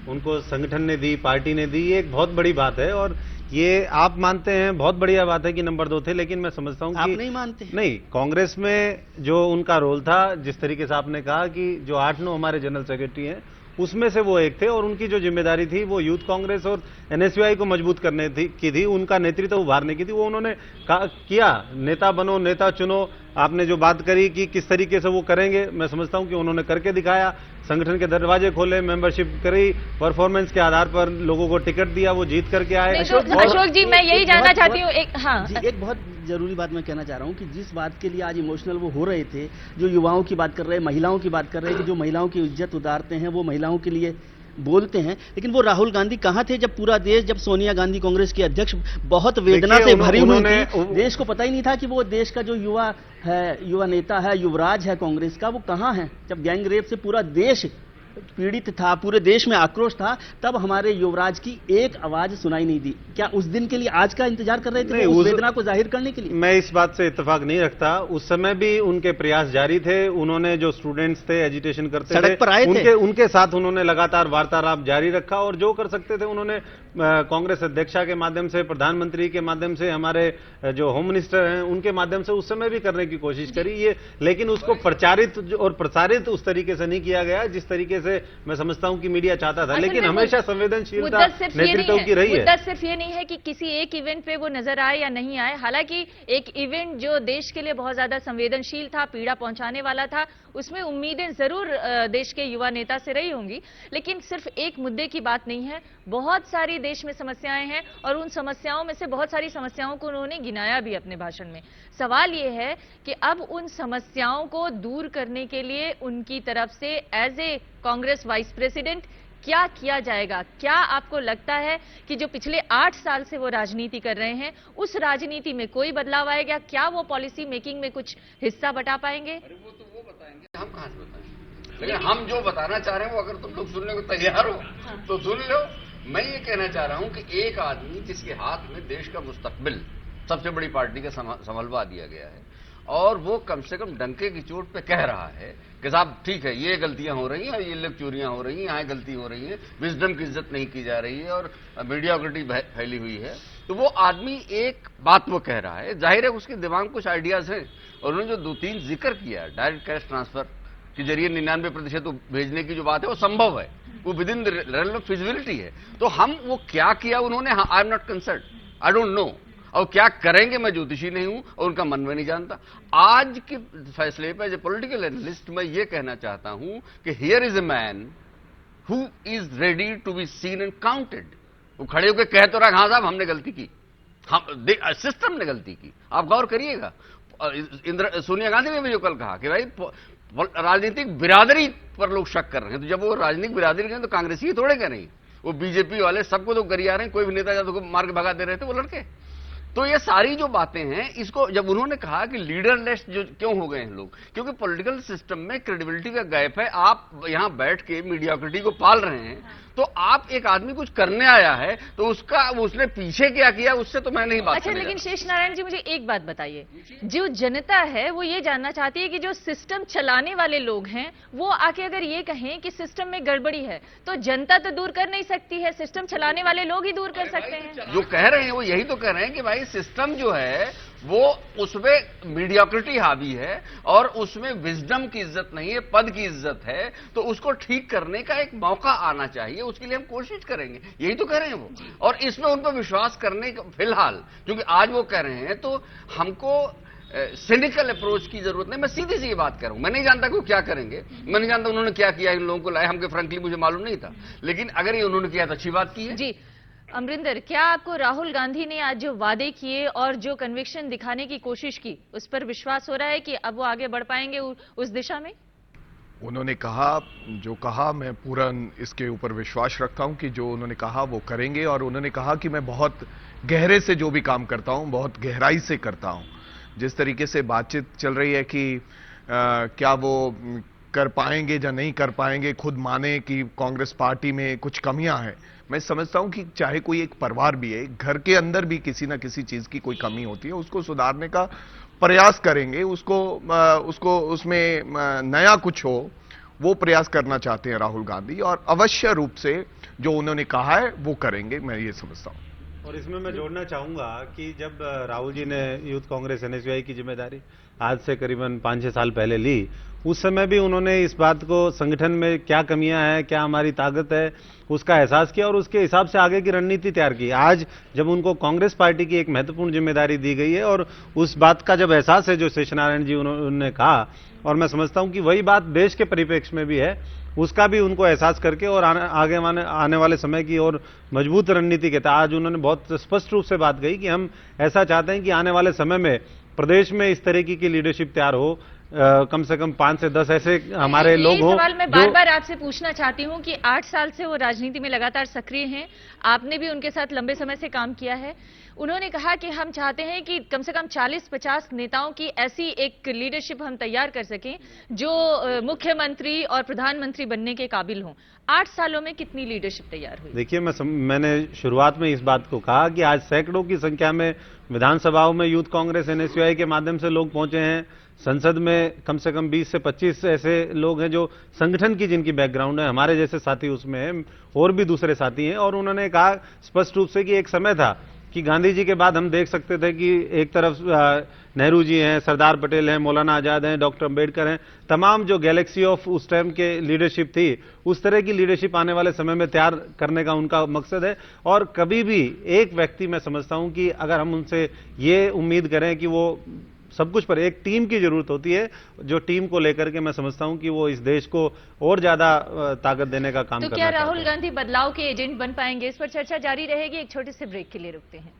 उनको संगठन ने दी, पार्टी ने दी, ये एक बहुत बड़ी बात है। और ये आप मानते हैं बहुत बढ़िया बात है कि नंबर 2 थे, लेकिन मैं समझता हूं कि आप नहीं मानते? नहीं, कांग्रेस में जो उनका रोल था, जिस तरीके से आपने कहा कि जो 8-9 हमारे जनरल सेक्रेटरी हैं, उसमें से वो एक थे और उनकी जो जिम्मेदारी थी वो यूथ कांग्रेस और एनएसयूआई को मजबूत करने की थी, उनका नेतृत्व उभारने की थी। वो उन्होंने किया, नेता बनो, नेता चुनो। आपने जो बात करी कि किस तरीके से वो करेंगे, मैं समझता हूं कि उन्होंने करके दिखाया। संगठन के दरवाजे खोले, मेंबरशिप करी, परफॉर्मेंस के आधार पर लोगों को टिकट दिया, वो जीत करके आए। अशोक जी, मैं यही जानना चाहती हूँ, एक बहुत जरूरी बात मैं कहना चाह रहा हूँ कि जिस बात के लिए आज इमोशनल वो हो रहे थे, जो युवाओं की बात कर रहे हैं, महिलाओं की बात कर रहे हैं कि जो महिलाओं की इज्जत उतारते हैं, वो महिलाओं के लिए बोलते हैं, लेकिन वो राहुल गांधी कहां थे जब पूरा देश, जब सोनिया गांधी कांग्रेस की अध्यक्ष बहुत वेदना से भरी हुई थी, देश को पता ही नहीं था कि वो देश का जो युवा है, युवा नेता है, युवराज है कांग्रेस का, वो कहां है? जब गैंग रेप से पूरा देश पीड़ित था, पूरे देश में आक्रोश था, तब हमारे युवराज की एक आवाज सुनाई नहीं दी। क्या उस दिन के लिए आज का इंतजार कर रहे थे, उस वेदना को जाहिर करने के लिए? मैं इस बात से इत्तेफाक नहीं रखता। उस समय भी उनके प्रयास जारी थे। उन्होंने जो स्टूडेंट्स थे, एजिटेशन करते सड़क पर आए थे, उनके साथ उन्होंने लगातार वार्तालाप जारी रखा और जो कर सकते थे उन्होंने कांग्रेस अध्यक्षा के माध्यम से, प्रधानमंत्री के माध्यम से, हमारे जो होम मिनिस्टर हैं उनके माध्यम से उस समय भी करने की कोशिश करी ये, लेकिन उसको प्रचारित और प्रसारित उस तरीके से नहीं किया गया जिस तरीके से मैं समझता हूं कि मीडिया चाहता था। लेकिन हमेशा संवेदनशीलता नेतृत्व की रही है। मुद्दा सिर्फ ये नहीं है कि किसी एक इवेंट पे वो नजर आए या नहीं आए। हालांकि एक इवेंट जो देश के लिए बहुत ज्यादा संवेदनशील था, पीड़ा पहुंचाने वाला था, उसमें उम्मीदें जरूर देश के युवा नेता से रही होंगी, लेकिन सिर्फ एक मुद्दे की बात नहीं है। बहुत सारी देश में समस्याएं हैं और उन समस्याओं में से बहुत सारी समस्याओं को उन्होंने गिनाया भी अपने भाषण में। सवाल ये है कि अब उन समस्याओं को दूर करने के लिए उनकी तरफ से as a Congress vice president क्या किया जाएगा? क्या आपको लगता है कि जो पिछले 8 साल से वो राजनीति कर रहे हैं, उस राजनीति में कोई बदलाव आएगा? क्या वो पॉलिसी मेकिंग में कुछ हिस्सा बटा पाएंगे? अरे वो तो वो बताएंगे, हम कहां से बताएंगे? लेकिन हम जो बताना चाह रहे हैं वो अगर तुम लोग सुनने को तैयार हो तो सुन लो। मैं ये कहना चाह रहा हूं कि एक आदमी जिसके हाथ में देश का मुस्तकबिल सबसे बड़ी पार्टी का संभलवा दिया गया है और वो कम से कम डंके की चोट पे कह रहा है कि साहब ठीक है, ये गलतियां हो रही हैं, ये लोग चोरियां हो रही हैं, यहाँ गलती हो रही है, विजडम की इज्जत नहीं की जा रही है और मीडियोक्रेटी फैली हुई है, तो वो आदमी एक बात वो कह रहा है। जाहिर है उसके दिमाग में कुछ आइडियाज हैं और उन्होंने जो 2-3 जिक्र किया, डायरेक्ट कैश ट्रांसफर के जरिए 99% भेजने की जो बात है वो संभव है, वो with in the realm of feasibility है। तो हम वो क्या किया उन्होंने, I am not concern, I don't know, और क्या करेंगे मैं ज्योतिषी नहीं हूं और उनका मन में नहीं जानता। आज के फैसले पर एज ए पॉलिटिकल एनालिस्ट मैं ये कहना चाहता हूं कि here is a man who is ready to be seen and counted. वो खड़े होकर कह तो रहा, हाँ साहब हमने गलती की, हम सिस्टम ने गलती की। आप गौर करिएगा, सोनिया गांधी ने भी जो कल कहा कि भाई राजनीतिक बिरादरी पर लोग शक कर रहे हैं, तो जब वो राजनीतिक बिरादरी करें तो कांग्रेसी थोड़े कह नहीं, वो बीजेपी वाले सबको तो करी आ रहे हैं, कोई भी नेता जाते को मार के भगा दे रहे थे वो लड़के। तो ये सारी जो बातें हैं, इसको जब उन्होंने कहा कि लीडरलेस जो क्यों हो गए हैं लोग, क्योंकि पॉलिटिकल सिस्टम में क्रेडिबिलिटी का गैप है। आप यहां बैठ के मीडियोक्रेटी को पाल रहे हैं, तो आप एक आदमी कुछ करने आया है तो उसने पीछे क्या किया उससे तो मैं नहीं बात अच्छा, लेकिन शेष नारायण जी मुझे एक बात बताइए, जो जनता है वो ये जानना चाहती है कि जो सिस्टम चलाने वाले लोग हैं वो आके अगर ये कहें कि सिस्टम में गड़बड़ी है तो जनता तो दूर कर नहीं सकती है, सिस्टम चलाने वाले लोग ही दूर कर सकते हैं। जो कह रहे हैं वो यही तो कह रहे हैं कि भाई सिस्टम जो है वो उसमें मीडियोक्रेटी हावी है और उसमें विजडम की इज्जत नहीं है, पद की इज्जत है, तो उसको ठीक करने का एक मौका आना चाहिए, उसके लिए हम कोशिश करेंगे, यही तो कह रहे हैं वो। और इसमें उन पर विश्वास करने का फिलहाल, क्योंकि आज वो कह रहे हैं तो हमको सिनिकल अप्रोच की जरूरत नहीं। मैं सीधी सी ये बात कर रहा हूं, मैं नहीं जानता कि वो क्या करेंगे, मैं नहीं जानता उन्होंने क्या किया, इन लोगों को लाए, हमके फ्रैंकली मुझे मालूम नहीं था, लेकिन अगर ये उन्होंने किया तो अच्छी बात की है। जी अमरिंदर, क्या आपको राहुल गांधी ने आज जो वादे किए और जो कन्विक्शन दिखाने की कोशिश की उस पर विश्वास हो रहा है कि अब वो आगे बढ़ पाएंगे उस दिशा में? उन्होंने कहा जो कहा, मैं पूरा इसके ऊपर विश्वास रखता हूं कि जो उन्होंने कहा वो करेंगे। और उन्होंने कहा कि मैं बहुत गहरे से जो भी काम करता हूं बहुत गहराई से करता हूं, जिस तरीके से बातचीत चल रही है कि क्या वो कर पाएंगे या नहीं कर पाएंगे, खुद माने कि कांग्रेस पार्टी में कुछ कमियां हैं। मैं समझता हूं कि चाहे कोई एक परिवार भी है, घर के अंदर भी किसी ना किसी चीज की कोई कमी होती है, उसको सुधारने का प्रयास करेंगे, उसको उसमें नया कुछ हो वो प्रयास करना चाहते हैं राहुल गांधी, और अवश्य रूप से जो उन्होंने कहा है वो करेंगे, मैं ये समझता हूं। और इसमें मैं जोड़ना चाहूंगा कि जब राहुल जी ने यूथ कांग्रेस एनएसयूआई की जिम्मेदारी आज से करीबन 5-6 साल पहले ली, उस समय भी उन्होंने इस बात को संगठन में क्या कमियां हैं, क्या हमारी ताकत है, उसका एहसास किया और उसके हिसाब से आगे की रणनीति तैयार की। आज जब उनको कांग्रेस पार्टी की एक महत्वपूर्ण जिम्मेदारी दी गई है और उस बात का जब एहसास है जो शेषनारायण जी उन्होंने कहा, और मैं समझता हूं कि वही बात देश के परिप्रेक्ष्य में भी है, उसका भी उनको एहसास करके और आगे आने वाले समय की और मजबूत रणनीति के तहत आज उन्होंने बहुत स्पष्ट रूप से बात कही कि हम ऐसा चाहते हैं कि आने वाले समय में प्रदेश में इस तरीके की लीडरशिप तैयार हो, कम से कम 5 से 10 ऐसे हमारे लोग हों। सवाल मैं बार बार आपसे पूछना चाहती हूं कि 8 साल से वो राजनीति में लगातार सक्रिय हैं, आपने भी उनके साथ लंबे समय से काम किया है। उन्होंने कहा कि हम चाहते हैं कि कम से कम 40-50 नेताओं की ऐसी एक लीडरशिप हम तैयार कर सकें जो मुख्यमंत्री और प्रधानमंत्री बनने के काबिल हों। 8 सालों में कितनी लीडरशिप तैयार हुई? देखिए, मैंने शुरुआत में इस बात को कहा कि आज सैकड़ों की संख्या में विधानसभाओं में यूथ कांग्रेस एनएसयूआई के माध्यम से लोग पहुंचे हैं। संसद में कम से कम 20 से 25 ऐसे लोग हैं जो संगठन की जिनकी बैकग्राउंड है, हमारे जैसे साथी उसमें हैं, और भी दूसरे साथी हैं। और उन्होंने कहा स्पष्ट रूप से कि एक समय था कि गांधी जी के बाद हम देख सकते थे कि एक तरफ नेहरू जी हैं, सरदार पटेल हैं, मौलाना आजाद हैं, डॉक्टर अंबेडकर हैं, तमाम जो गैलेक्सी ऑफ उस टाइम के लीडरशिप थी, उस तरह की लीडरशिप आने वाले समय में तैयार करने का उनका मकसद है। और कभी भी एक व्यक्ति, मैं समझता हूं कि अगर हम उनसे ये उम्मीद करें कि वो सब कुछ, पर एक टीम की जरूरत होती है, जो टीम को लेकर के मैं समझता हूं कि वो इस देश को और ज्यादा ताकत देने का काम करना तो क्या राहुल गांधी बदलाव के एजेंट बन पाएंगे? इस पर चर्चा जारी रहेगी, एक छोटे से ब्रेक के लिए रुकते हैं।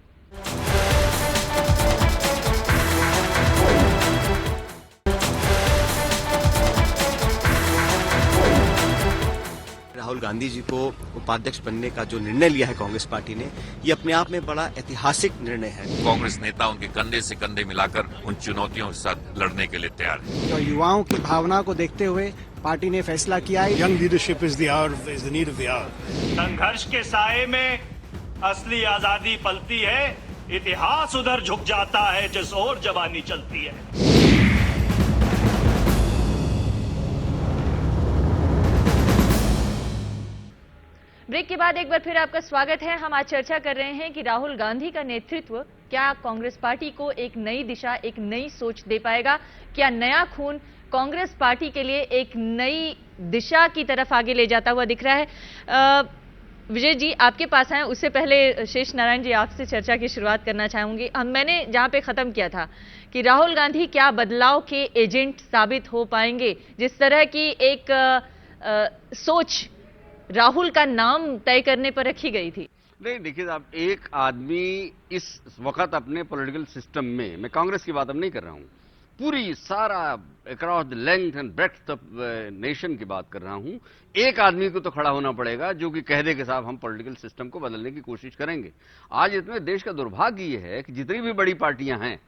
राहुल गांधी जी को उपाध्यक्ष बनने का जो निर्णय लिया है कांग्रेस पार्टी ने, ये अपने आप में बड़ा ऐतिहासिक निर्णय है। कांग्रेस नेता उनके कंधे से कंधे मिलाकर उन चुनौतियों के साथ लड़ने के लिए तैयार है। तो युवाओं की भावना को देखते हुए पार्टी ने फैसला किया है, Young leadership is the need of the hour. संघर्ष के साए में असली आजादी पलती है, इतिहास उधर झुक जाता है जिस ओर जवानी चलती है। ब्रेक के बाद एक बार फिर आपका स्वागत है। हम आज चर्चा कर रहे हैं कि राहुल गांधी का नेतृत्व क्या कांग्रेस पार्टी को एक नई दिशा, एक नई सोच दे पाएगा? क्या नया खून कांग्रेस पार्टी के लिए एक नई दिशा की तरफ आगे ले जाता हुआ दिख रहा है? विजय जी, आपके पास आए उससे पहले शेषनारायण जी, आपसे चर्चा की शुरुआत करना चाहूंगी। मैंने जहां पे खत्म किया था कि राहुल गांधी क्या बदलाव के एजेंट साबित हो पाएंगे? जिस तरह की एक सोच राहुल का नाम तय करने पर रखी गई थी। नहीं, देखिए साहब, एक आदमी इस वक्त अपने पॉलिटिकल सिस्टम में, मैं कांग्रेस की बात अब नहीं कर रहा हूं, पूरी सारा across the length and breadth of nation की बात कर रहा हूं, एक आदमी को तो खड़ा होना पड़ेगा जो कि कह दे कि साहब हम पॉलिटिकल सिस्टम को बदलने की कोशिश करेंगे। आज इसमें देश का दुर्भाग्य ये है कि जितनी भी बड़ी पार्टियां हैं,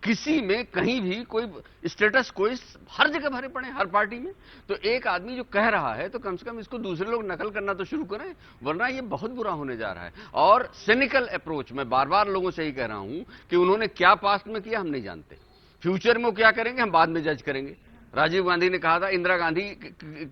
किसी में कहीं भी कोई स्टेटस, कोई हर जगह भरे पड़े, हर पार्टी में। तो एक आदमी जो कह रहा है तो कम से कम इसको दूसरे लोग नकल करना तो शुरू करें, वरना ये बहुत बुरा होने जा रहा है। और सिनिकल अप्रोच, मैं बार बार लोगों से ही कह रहा हूं कि उन्होंने क्या पास्ट में किया हम नहीं जानते, फ्यूचर में वो क्या करेंगे हम बाद में जज करेंगे। राजीव गांधी ने कहा था, इंदिरा गांधी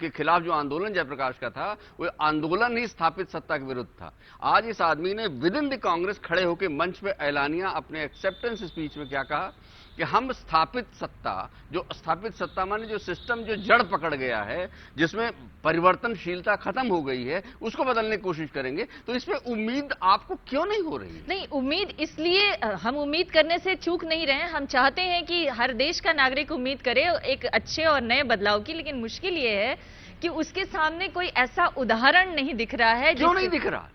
के खिलाफ जो आंदोलन जयप्रकाश का था, वो आंदोलन ही स्थापित सत्ता के विरुद्ध था। आज इस आदमी ने विद इन द कांग्रेस खड़े होकर मंच पे ऐलानिया अपने एक्सेप्टेंस स्पीच में क्या कहा कि हम स्थापित सत्ता, जो स्थापित सत्ता माने जो सिस्टम जो जड़ पकड़ गया है, जिसमें परिवर्तनशीलता खत्म हो गई है, उसको बदलने की कोशिश करेंगे। तो इस पे उम्मीद आपको क्यों नहीं हो रही? नहीं, उम्मीद इसलिए हम उम्मीद करने से चूक नहीं रहे हैं। हम चाहते हैं कि हर देश का नागरिक उम्मीद करे एक अच्छे और नए बदलाव की, लेकिन मुश्किल ये है कि उसके सामने कोई ऐसा उदाहरण नहीं दिख रहा है। क्यों नहीं दिख रहा?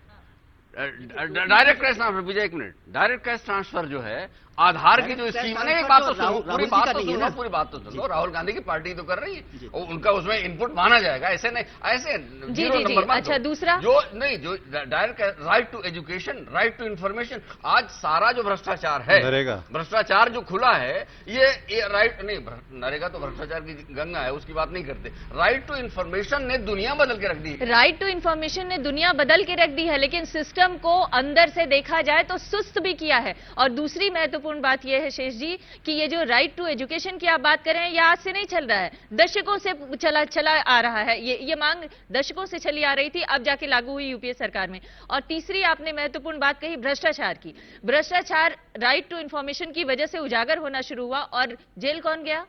डायरेक्ट कैश ट्रांसफर, विजय एक मिनट, डायरेक्ट कैश ट्रांसफर जो है आधार की जो स्कीम है, एक बात तो सुनो, पूरी बात तो नहीं है सुनो, ना। पूरी बात तो सुनो। राहुल गांधी की पार्टी तो कर रही है, और उनका उसमें इनपुट माना जाएगा, ऐसे नहीं, ऐसे जी, जीरो जी, नंबर मत अच्छा, दो। दूसरा? जो नहीं, जो direct right to education, right to information, आज सारा जो भ्रष्टाचार है, नरेगा। भ्रष्टाचार जो खुला है, ये राइट नहीं, नरेगा तो भ्रष्टाचार की गंगा है, उसकी बात नहीं करते। राइट टू इंफॉर्मेशन ने दुनिया बदल के रख दी। राइट टू इंफॉर्मेशन ने दुनिया बदल के रख दी है, लेकिन सिस्टम को अंदर से देखा जाए तो सुस्त भी किया है। और दूसरी महत्वपूर्ण बात यह है शेष जी कि ये जो राइट टू एजुकेशन की आप बात कर रहे हैं, ये आज से नहीं चल रहा है, दशकों से चला आ रहा है। ये मांग दशकों से चली आ रही थी, अब जाके लागू हुई यूपीए सरकार में। और तीसरी आपने महत्वपूर्ण बात कही भ्रष्टाचार की। भ्रष्टाचार राइट टू इंफॉर्मेशन की वजह से उजागर होना शुरू हुआ, और जेल कौन गया?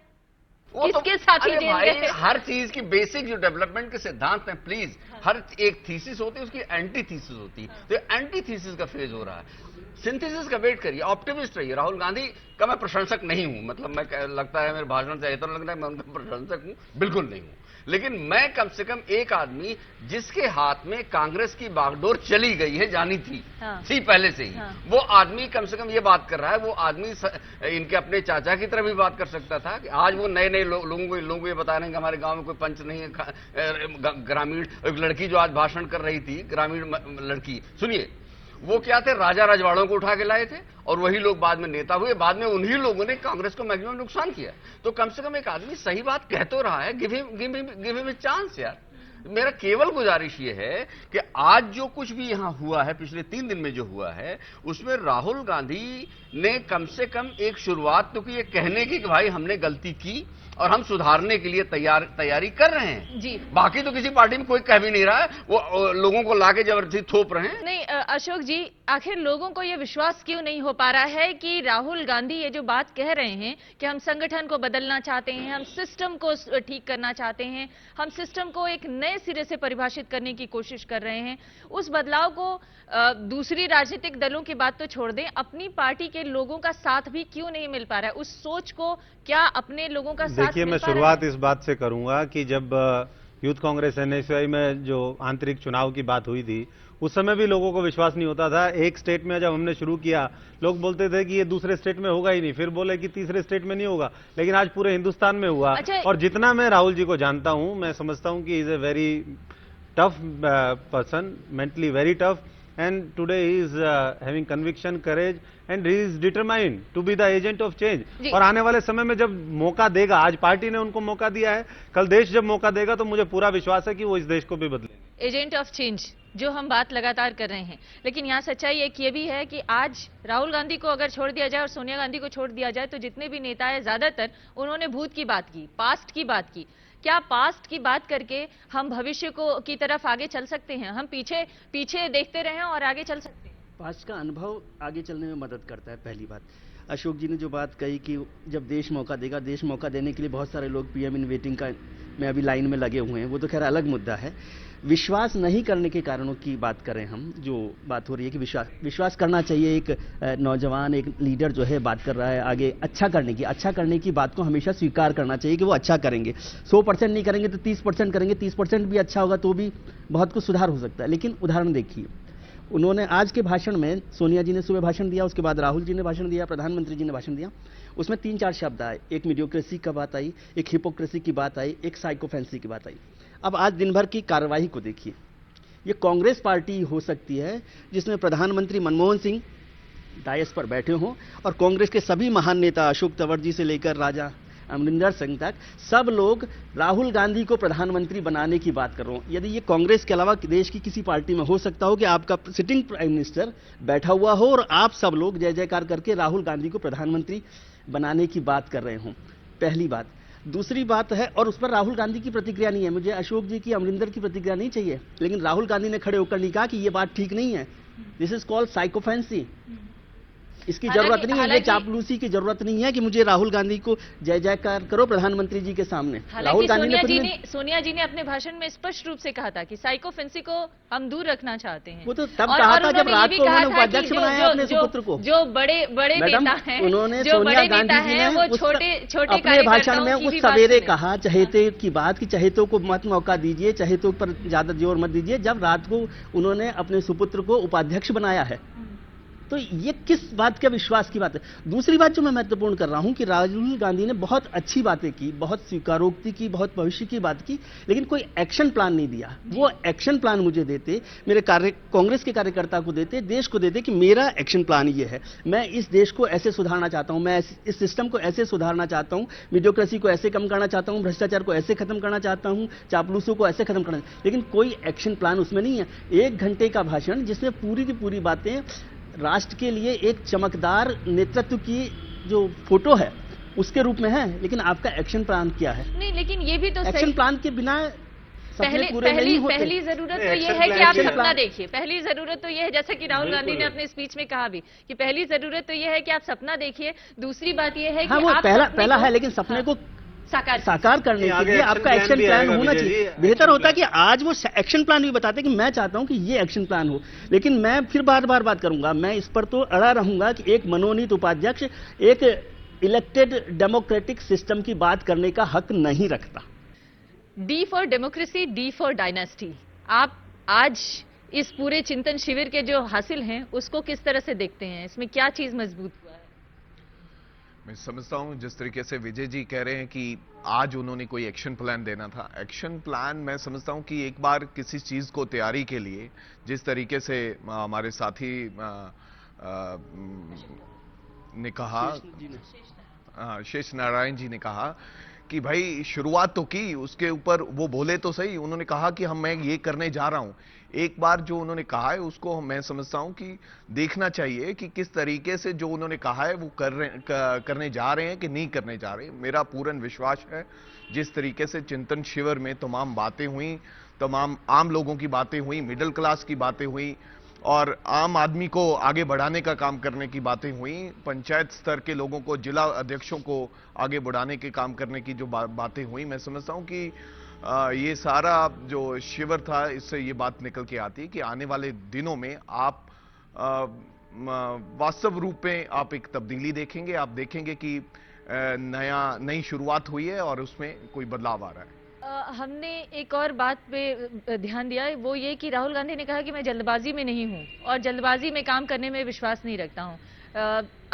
इसके साथ ही जेल गए। हर चीज की बेसिक जो डेवलपमेंट के सिद्धांत हैं, प्लीज, हर एक थीसिस होती है, उसकी एंटी थीसिस होती है, तो एंटी थीसिस का फेज हो रहा है। सिंथेसिस का वेट करिए, ऑप्टिमिस्ट रहिए। राहुल गांधी का मैं प्रशंसक नहीं हूं, मतलब मैं लगता है मेरे भाषण से ऐसा लगता है मैं उनका प्रशंसक हूं, बिल्कुल नहीं हूं। लेकिन मैं कम से कम एक आदमी जिसके हाथ में कांग्रेस की बागडोर चली गई है, जानी थी, थी पहले से ही, वो आदमी कम से कम ये बात कर रहा है। वो आदमी इनके अपने चाचा की तरह भी बात कर सकता था कि आज वो नए नए लोगों को ये बता रहे हैं कि हमारे गांव में कोई पंच नहीं है। ग्रामीण एक लड़की जो आज भाषण कर रही थी, ग्रामीण लड़की, सुनिए, वो क्या थे, राजा रजवाड़ों को उठा के लाए थे, और वही लोग बाद में नेता हुए। बाद में उन्हीं लोगों ने कांग्रेस को मैक्सिमम नुकसान किया। तो कम से कम एक आदमी सही बात कह तो रहा है, गिव हिम ए चांस यार। मेरा केवल गुजारिश ये है कि आज जो कुछ भी यहां हुआ है, पिछले 3 दिन में जो हुआ है, उसमें राहुल गांधी ने कम से कम एक शुरुआत तो की, ये कहने की कि भाई हमने गलती की और हम सुधारने के लिए तैयारी कर रहे हैं जी। बाकी तो किसी पार्टी में कोई कह भी नहीं रहा है, वो लोगों को लाके जबरदस्ती थोप रहे हैं। नहीं अशोक जी, आखिर लोगों को यह विश्वास क्यों नहीं हो पा रहा है कि राहुल गांधी ये जो बात कह रहे हैं कि हम संगठन को बदलना चाहते हैं, हम सिस्टम को ठीक करना चाहते हैं, हम सिस्टम को एक नए सिरे से परिभाषित करने की कोशिश कर रहे हैं, उस बदलाव को दूसरी राजनीतिक दलों की बात तो छोड़ दें, अपनी पार्टी के लोगों का साथ भी क्यों नहीं मिल पा रहा है? उस सोच को क्या अपने लोगों का साथ देखिए, मैं शुरुआत इस बात से करूंगा कि जब यूथ कांग्रेस एनएसयूआई में जो आंतरिक चुनाव की बात हुई थी, उस समय भी लोगों को विश्वास नहीं होता था। एक स्टेट में जब हमने शुरू किया, लोग बोलते थे कि ये दूसरे स्टेट में होगा ही नहीं, फिर बोले कि तीसरे स्टेट में नहीं होगा, लेकिन आज पूरे हिंदुस्तान में हुआ। अच्छा, और जितना मैं राहुल जी को जानता हूं, मैं समझता हूं कि is a very tough person, mentally very tough, and today he is having conviction, courage, and he is determined to be the agent of change। और आने वाले समय में जब मौका देगा, आज पार्टी ने उनको मौका दिया है, कल देश जब मौका देगा तो मुझे पूरा विश्वास है कि वो इस देश को भी बदलेंगे। एजेंट ऑफ चेंज जो हम बात लगातार कर रहे हैं, लेकिन यहाँ सच्चाई एक ये भी है कि आज राहुल गांधी को अगर छोड़ दिया जाए और सोनिया गांधी को छोड़ दिया जाए तो जितने भी नेता है, ज्यादातर उन्होंने भूत की बात की, पास्ट की बात की। क्या पास्ट की बात करके हम भविष्य को की तरफ आगे चल सकते हैं? हम पीछे देखते रहें और आगे चल सकते हैं? पास्ट का अनुभव आगे चलने में मदद करता है। पहली बात, अशोक जी ने जो बात कही कि जब देश मौका देगा, देश मौका देने के लिए बहुत सारे लोग पीएम इन वेटिंग का में अभी लाइन में लगे हुए हैं, वो तो खैर अलग मुद्दा है। विश्वास नहीं करने के कारणों की बात करें हम, जो बात हो रही है कि विश्वास करना चाहिए। एक नौजवान, एक लीडर जो है बात कर रहा है आगे अच्छा करने की बात को हमेशा स्वीकार करना चाहिए कि वो अच्छा करेंगे। 100% नहीं करेंगे तो 30% करेंगे, 30% भी अच्छा होगा तो भी बहुत कुछ सुधार हो सकता है। लेकिन उदाहरण देखिए, उन्होंने आज के भाषण में, सोनिया जी ने सुबह भाषण दिया, उसके बाद राहुल जी ने भाषण दिया, प्रधानमंत्री जी ने भाषण दिया, उसमें 3-4 शब्द आए। एक मीडियोक्रेसी की बात आई, एक हिपोक्रेसी की बात आई, एक साइकोफेंसी की बात आई। अब आज दिन भर की कार्यवाही को देखिए, ये कांग्रेस पार्टी हो सकती है जिसमें प्रधानमंत्री मनमोहन सिंह डायस पर बैठे हों और कांग्रेस के सभी महान नेता, अशोक तंवर जी से लेकर राजा अमरिंदर सिंह तक, सब लोग राहुल गांधी को प्रधानमंत्री बनाने की बात कर रहे हो। यदि ये कांग्रेस के अलावा देश की किसी पार्टी में हो सकता हो कि आपका सिटिंग प्राइम मिनिस्टर बैठा हुआ हो और आप सब लोग जय जयकार करके राहुल गांधी को प्रधानमंत्री बनाने की बात कर रहे हो, पहली बात। दूसरी बात है, और उस पर राहुल गांधी की प्रतिक्रिया नहीं है, मुझे अशोक जी की, अमरिंदर की प्रतिक्रिया नहीं चाहिए, लेकिन राहुल गांधी ने खड़े होकर नहीं कहा कि यह बात ठीक नहीं है, दिस इज कॉल्ड साइकोफेंसी। इसकी जरूरत नहीं है, ये चापलूसी की जरूरत नहीं है कि मुझे राहुल गांधी को जय जयकार करो प्रधानमंत्री जी के सामने। राहुल गांधी सोनिया जी ने अपने भाषण में स्पष्ट रूप से कहा था कि साइकोफेंसी को हम दूर रखना चाहते हैं। वो तो तब कहा था जब रात को उन्होंने उपाध्यक्ष बनाया अपने सुपुत्र को। जो बड़े नेता हैं, उन्होंने सोनिया गांधी जी ने वो छोटे अपने भाषण में उस सवेरे कहा, चहेते की बात, कि चहेतों को मत मौका दीजिए, चहेतों पर ज्यादा जोर मत दीजिए, जब रात को उन्होंने अपने सुपुत्र को उपाध्यक्ष बनाया है। तो ये किस बात का विश्वास की बात है? दूसरी बात जो मैं महत्वपूर्ण कर रहा हूं कि राहुल गांधी ने बहुत अच्छी बातें की, बहुत स्वीकारोक्ति की, बहुत भविष्य की बात की, लेकिन कोई एक्शन प्लान नहीं दिया। वो एक्शन प्लान मुझे देते, मेरे कांग्रेस के कार्यकर्ता को देते, देश को देते कि मेरा एक्शन प्लान ये है, मैं इस देश को ऐसे सुधारना चाहता हूं, मैं इस सिस्टम को ऐसे सुधारना चाहता हूं, मीडियोक्रेसी को ऐसे कम करना चाहता हूं, भ्रष्टाचार को ऐसे खत्म करना चाहता हूं, चापलूसों को ऐसे खत्म करना, लेकिन कोई एक्शन प्लान उसमें नहीं है। 1 घंटे का भाषण जिसमें पूरी की पूरी बातें राष्ट्र के लिए एक चमकदार नेतृत्व की जो फोटो है उसके रूप में है, लेकिन आपका एक्शन प्लान क्या है? नहीं, लेकिन ये भी तो एक्शन प्लान के बिना पहली जरूरत तो यह है कि आप सपना देखिए। पहली जरूरत तो यह है, जैसा कि राहुल गांधी ने अपने स्पीच में कहा भी, कि पहली जरूरत तो यह है कि आप सपना देखिए। दूसरी बात यह है कि वो पहला है, लेकिन सपने को साकार करने के लिए आपका एक्शन प्लान होना चाहिए। बेहतर होता कि आज वो एक्शन प्लान भी बताते कि मैं चाहता हूं कि ये एक्शन प्लान हो, लेकिन मैं फिर बार बार बात करूंगा, मैं इस पर तो अड़ा रहूंगा कि एक मनोनीत उपाध्यक्ष एक इलेक्टेड डेमोक्रेटिक सिस्टम की बात करने का हक नहीं रखता। D for democracy, D for dynasty. आप आज इस पूरे चिंतन शिविर के जो हासिल हैं उसको किस तरह से देखते हैं? इसमें क्या चीज मजबूत हुआ है? मैं समझता हूं जिस तरीके से विजय जी कह रहे हैं कि आज उन्होंने कोई एक्शन प्लान देना था। एक्शन प्लान मैं समझता हूं कि एक बार किसी चीज को तैयारी के लिए, जिस तरीके से हमारे साथी ने कहा, शेष नारायण जी ने कहा कि भाई शुरुआत तो की, उसके ऊपर वो बोले तो सही, उन्होंने कहा कि मैं ये करने जा रहा हूं। एक बार जो उन्होंने कहा है उसको मैं समझता हूं कि देखना चाहिए कि किस तरीके से जो उन्होंने कहा है वो करने जा रहे हैं कि नहीं करने जा रहे हैं। मेरा पूर्ण विश्वास है जिस तरीके से चिंतन शिविर में तमाम बातें हुई, तमाम आम लोगों की बातें हुई, मिडिल क्लास की बातें हुई और आम आदमी को आगे बढ़ाने का काम करने की बातें हुई, पंचायत स्तर के लोगों को, जिला अध्यक्षों को आगे बढ़ाने के काम करने की जो बातें हुई, मैं समझता हूं कि ये सारा जो शिविर था इससे ये बात निकल के आती है कि आने वाले दिनों में आप वास्तव रूप में आप एक तब्दीली देखेंगे। आप देखेंगे कि नई शुरुआत हुई है और उसमें कोई बदलाव आ रहा है। हमने एक और बात पे ध्यान दिया, वो ये कि राहुल गांधी ने कहा कि मैं जल्दबाजी में नहीं हूं और जल्दबाजी में काम करने में विश्वास नहीं रखता हूं,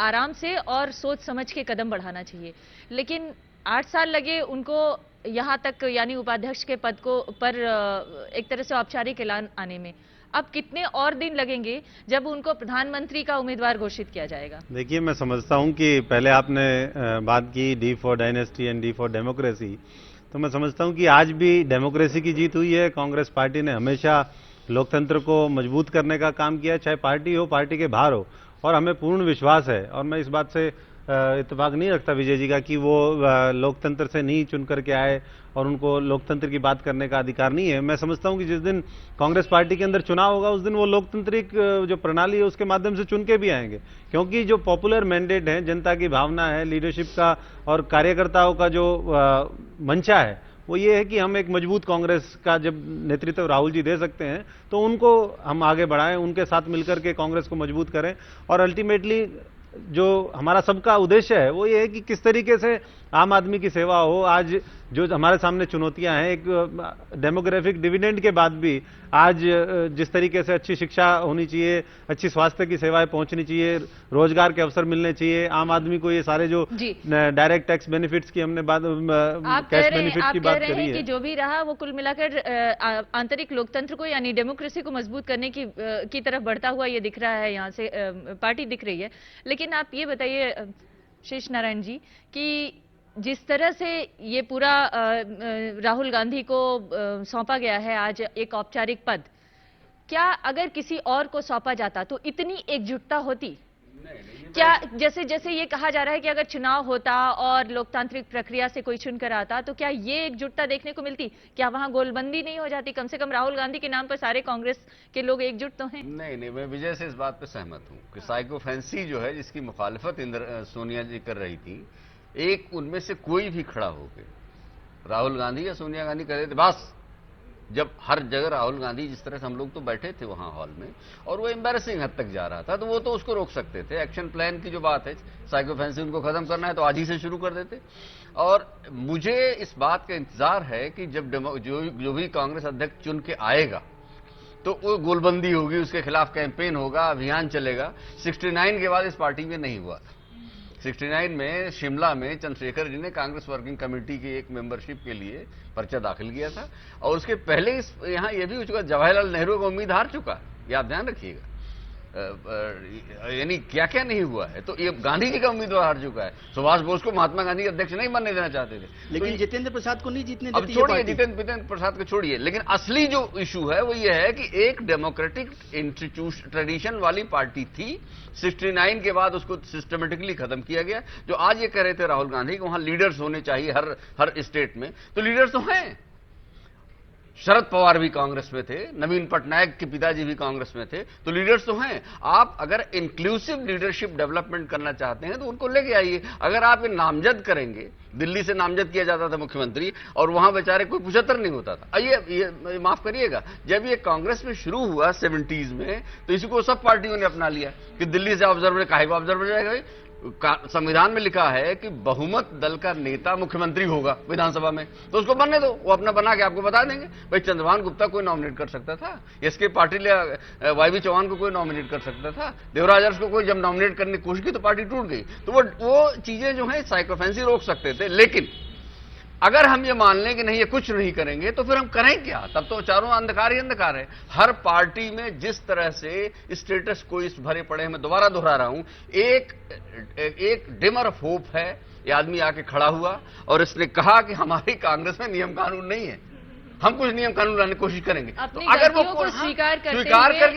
आराम से और सोच समझ के कदम बढ़ाना चाहिए। लेकिन 8 साल लगे उनको यहां तक, यानी उपाध्यक्ष के पद को पर एक तरह से औपचारिक ऐलान आने में। अब कितने और दिन लगेंगे जब उनको प्रधानमंत्री का उम्मीदवार घोषित किया जाएगा? देखिए, मैं समझता हूं कि पहले आपने बात की D for dynasty and D for democracy, तो मैं समझता हूं कि आज भी डेमोक्रेसी की जीत हुई है। कांग्रेस पार्टी ने हमेशा लोकतंत्र को मजबूत करने का काम किया, चाहे पार्टी हो, पार्टी के बाहर हो, और हमें पूर्ण विश्वास है। और मैं इस बात से इत्तेफाक नहीं रखता विजय जी का कि वो लोकतंत्र से नहीं चुन करके आए और उनको लोकतंत्र की बात करने का अधिकार नहीं है। मैं समझता हूं कि जिस दिन कांग्रेस पार्टी के अंदर चुनाव होगा उस दिन वो लोकतांत्रिक जो प्रणाली है उसके माध्यम से चुन के भी आएंगे, क्योंकि जो पॉपुलर मैंडेट है, जनता की भावना है, लीडरशिप का और कार्यकर्ताओं का जो मंशा है, वो ये है कि हम एक मजबूत कांग्रेस का जब नेतृत्व राहुल जी दे सकते हैं तो उनको हम आगे बढ़ाएं, उनके साथ मिलकर के कांग्रेस को मजबूत करें। और अल्टीमेटली जो हमारा सबका उद्देश्य है वो ये है कि किस तरीके से आम आदमी की सेवा हो। आज जो हमारे सामने चुनौतियां हैं, एक डेमोग्राफिक डिविडेंड के बाद भी आज जिस तरीके से अच्छी शिक्षा होनी चाहिए, अच्छी स्वास्थ्य की सेवाएं पहुंचनी चाहिए, रोजगार के अवसर मिलने चाहिए, आम आदमी को ये सारे जो डायरेक्ट टैक्स बेनिफिट्स की हमने बात, कैश बेनिफिट की बात करी है, कि जो भी रहा वो कुल मिलाकर आंतरिक लोकतंत्र को यानी डेमोक्रेसी को मजबूत करने की तरफ बढ़ता हुआ ये दिख रहा है, यहाँ से पार्टी दिख रही है। लेकिन आप ये बताइए शेष नारायण जी कि जिस तरह से ये पूरा राहुल गांधी को सौंपा गया है आज एक औपचारिक पद, क्या अगर किसी और को सौंपा जाता तो इतनी एकजुटता होती? क्या जैसे जैसे ये कहा जा रहा है कि अगर चुनाव होता और लोकतांत्रिक प्रक्रिया से कोई चुनकर आता तो क्या ये एकजुटता देखने को मिलती? क्या वहां गोलबंदी नहीं हो जाती? कम से कम राहुल गांधी के नाम पर सारे कांग्रेस के लोग एकजुट तो हैं। नहीं, मैं विजय से इस बात पर सहमत हूं कि साइको फैंसी जो है, जिसकी मुखालिफत सोनिया जी कर रही थी, एक उनमें से कोई भी खड़ा होकर राहुल गांधी या सोनिया गांधी कर रहे थे, बस जब हर जगह राहुल गांधी, जिस तरह से हम लोग तो बैठे थे वहां हॉल में और वो एम्बैरेसिंग हद तक जा रहा था, तो वो तो उसको रोक सकते थे। एक्शन प्लान की जो बात है, साइको फैंसी उनको खत्म करना है तो आज ही से शुरू कर देते। और मुझे इस बात का इंतजार है कि जब जो भी कांग्रेस अध्यक्ष चुन के आएगा तो वो गोलबंदी होगी, उसके खिलाफ कैंपेन होगा, अभियान चलेगा। 69 के बाद इस पार्टी में नहीं हुआ। 69 में शिमला में चंद्रशेखर जी ने कांग्रेस वर्किंग कमेटी की एक मेंबरशिप के लिए पर्चा दाखिल किया था, और उसके पहले यहाँ ये भी हो चुका, जवाहरलाल नेहरू का उम्मीद हार चुका, ये आप ध्यान रखिएगा। यानी क्या क्या नहीं हुआ है। तो ये गांधी जी का उम्मीदवार हार चुका है। सुभाष बोस को महात्मा गांधी के अध्यक्ष नहीं बनने देना चाहते थे, लेकिन तो जितेंद्र प्रसाद को नहीं जीतने अब देती छोड़िए, जितेंद्र प्रसाद को छोड़िए, लेकिन असली जो इशू है वो ये है कि एक डेमोक्रेटिक इंस्टीट्यूशन ट्रेडिशन वाली पार्टी थी, 69 के बाद उसको सिस्टमेटिकली खत्म किया गया। जो आज ये कह रहे थे राहुल गांधी कि वहां लीडर्स होने चाहिए हर स्टेट में, तो लीडर्स तो हैं। शरद पवार भी कांग्रेस में थे, नवीन पटनायक के पिताजी भी कांग्रेस में थे, तो लीडर्स तो हैं। आप अगर इंक्लूसिव लीडरशिप डेवलपमेंट करना चाहते हैं तो उनको लेके आइए। अगर आप ये नामजद करेंगे, दिल्ली से नामजद किया जाता था मुख्यमंत्री, और वहां बेचारे कोई 75 नहीं होता था। ये माफ करिएगा, जब ये कांग्रेस में शुरू हुआ 70s में, तो इसको सब पार्टियों ने अपना लिया कि दिल्ली से ऑब्जर्वर, काहे को ऑब्जर्वर जाएगा। संविधान में लिखा है कि बहुमत दल का नेता मुख्यमंत्री होगा विधानसभा में, तो उसको बनने दो, वो अपना बना के आपको बता देंगे। भाई चंद्रभान गुप्ता कोई नॉमिनेट कर सकता था, एसके पाटिल या वाईबी चौहान को कोई नॉमिनेट कर सकता था, देवराज अरस को कोई जब नॉमिनेट करने की कोशिश की तो पार्टी टूट गई। तो वो चीजें जो है साइकोफेंसी रोक सकते थे। लेकिन अगर हम ये मान लें कि नहीं, ये कुछ नहीं करेंगे, तो फिर हम करें क्या? तब तो चारों अंधकार ही अंधकार है। हर पार्टी में जिस तरह से स्टेटस को इस भरे पड़े हैं, मैं दोबारा दोहरा रहा हूं, एक डिमर ऑफ होप है। ये आदमी आके खड़ा हुआ और इसने कहा कि हमारी कांग्रेस में नियम कानून नहीं है, हम कुछ नियम कानून लाने की कोशिश करेंगे। तो अगर वो स्वीकार करके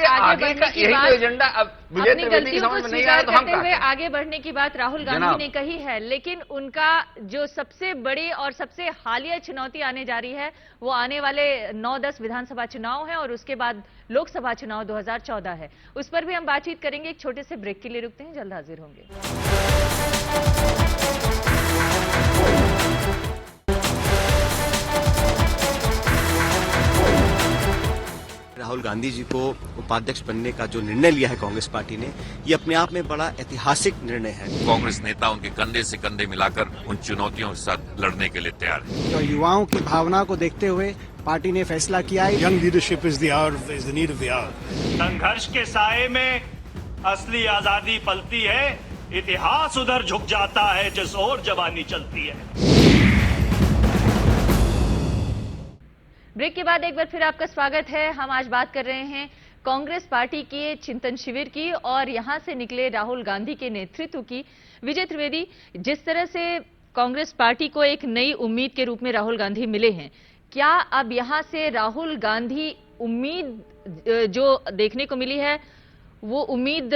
आगे का यही तो एजेंडा, अब विजय त्रिवेदी की समझ में नहीं आया तो हम हुए आगे बढ़ने की बात राहुल गांधी ने कही है, लेकिन उनका जो सबसे बड़ी और सबसे हालिया चुनौती आने जा रही है वो आने वाले 9-10 विधानसभा चुनाव है और उसके बाद लोकसभा चुनाव 2014 है। उस पर भी हम बातचीत करेंगे। एक छोटे से ब्रेक के लिए रुकते हैं, जल्द हाजिर होंगे। राहुल गांधी जी को उपाध्यक्ष बनने का जो निर्णय लिया है कांग्रेस पार्टी ने, ये अपने आप में बड़ा ऐतिहासिक निर्णय है। कांग्रेस नेता उनके कंधे से कंधे मिलाकर उन चुनौतियों के साथ लड़ने के लिए तैयार है। तो युवाओं की भावना को देखते हुए पार्टी ने फैसला किया है, Young leadership is the need of the hour. संघर्ष के साए में असली आजादी पलती है, इतिहास उधर झुक जाता है जिस ओर जवानी चलती है। ब्रेक के बाद एक बार फिर आपका स्वागत है। हम आज बात कर रहे हैं कांग्रेस पार्टी के चिंतन शिविर की और यहां से निकले राहुल गांधी के नेतृत्व की। विजय त्रिवेदी, जिस तरह से कांग्रेस पार्टी को एक नई उम्मीद के रूप में राहुल गांधी मिले हैं, क्या अब यहां से राहुल गांधी उम्मीद जो देखने को मिली है वो उम्मीद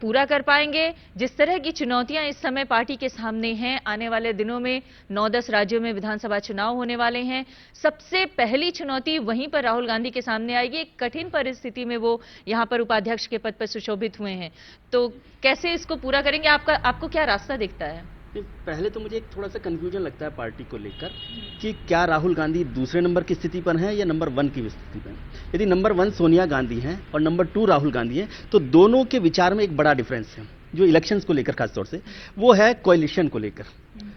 पूरा कर पाएंगे? जिस तरह की चुनौतियां इस समय पार्टी के सामने हैं, आने वाले दिनों में 9-10 राज्यों में विधानसभा चुनाव होने वाले हैं, सबसे पहली चुनौती वहीं पर राहुल गांधी के सामने आएगी। एक कठिन परिस्थिति में वो यहां पर उपाध्यक्ष के पद पर सुशोभित हुए हैं, तो कैसे इसको पूरा करेंगे? आपको क्या रास्ता दिखता है? पहले तो मुझे एक थोड़ा सा कंफ्यूजन लगता है पार्टी को लेकर कि क्या राहुल गांधी दूसरे नंबर की स्थिति पर हैं या नंबर 1 की स्थिति पर। यदि नंबर 1 सोनिया गांधी हैं और नंबर 2 राहुल गांधी हैं, तो दोनों के विचार में एक बड़ा डिफरेंस है जो इलेक्शंस को लेकर खासतौर से, वो है कोएलिशन को लेकर।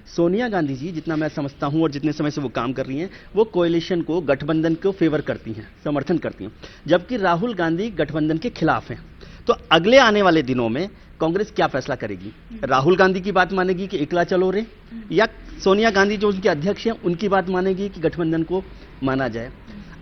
सोनिया गांधी जी, जितना मैं समझता हूं और जितने समय से वो काम कर रही हैं, वो कोएलिशन को, गठबंधन को फेवर करती हैं, समर्थन करती हैं, जबकि राहुल गांधी गठबंधन के खिलाफ हैं। तो अगले आने वाले दिनों में कांग्रेस क्या फैसला करेगी? राहुल गांधी की बात मानेगी कि एकला चलो रे, या सोनिया गांधी जो उनके अध्यक्ष हैं उनकी बात मानेगी कि गठबंधन को माना जाए?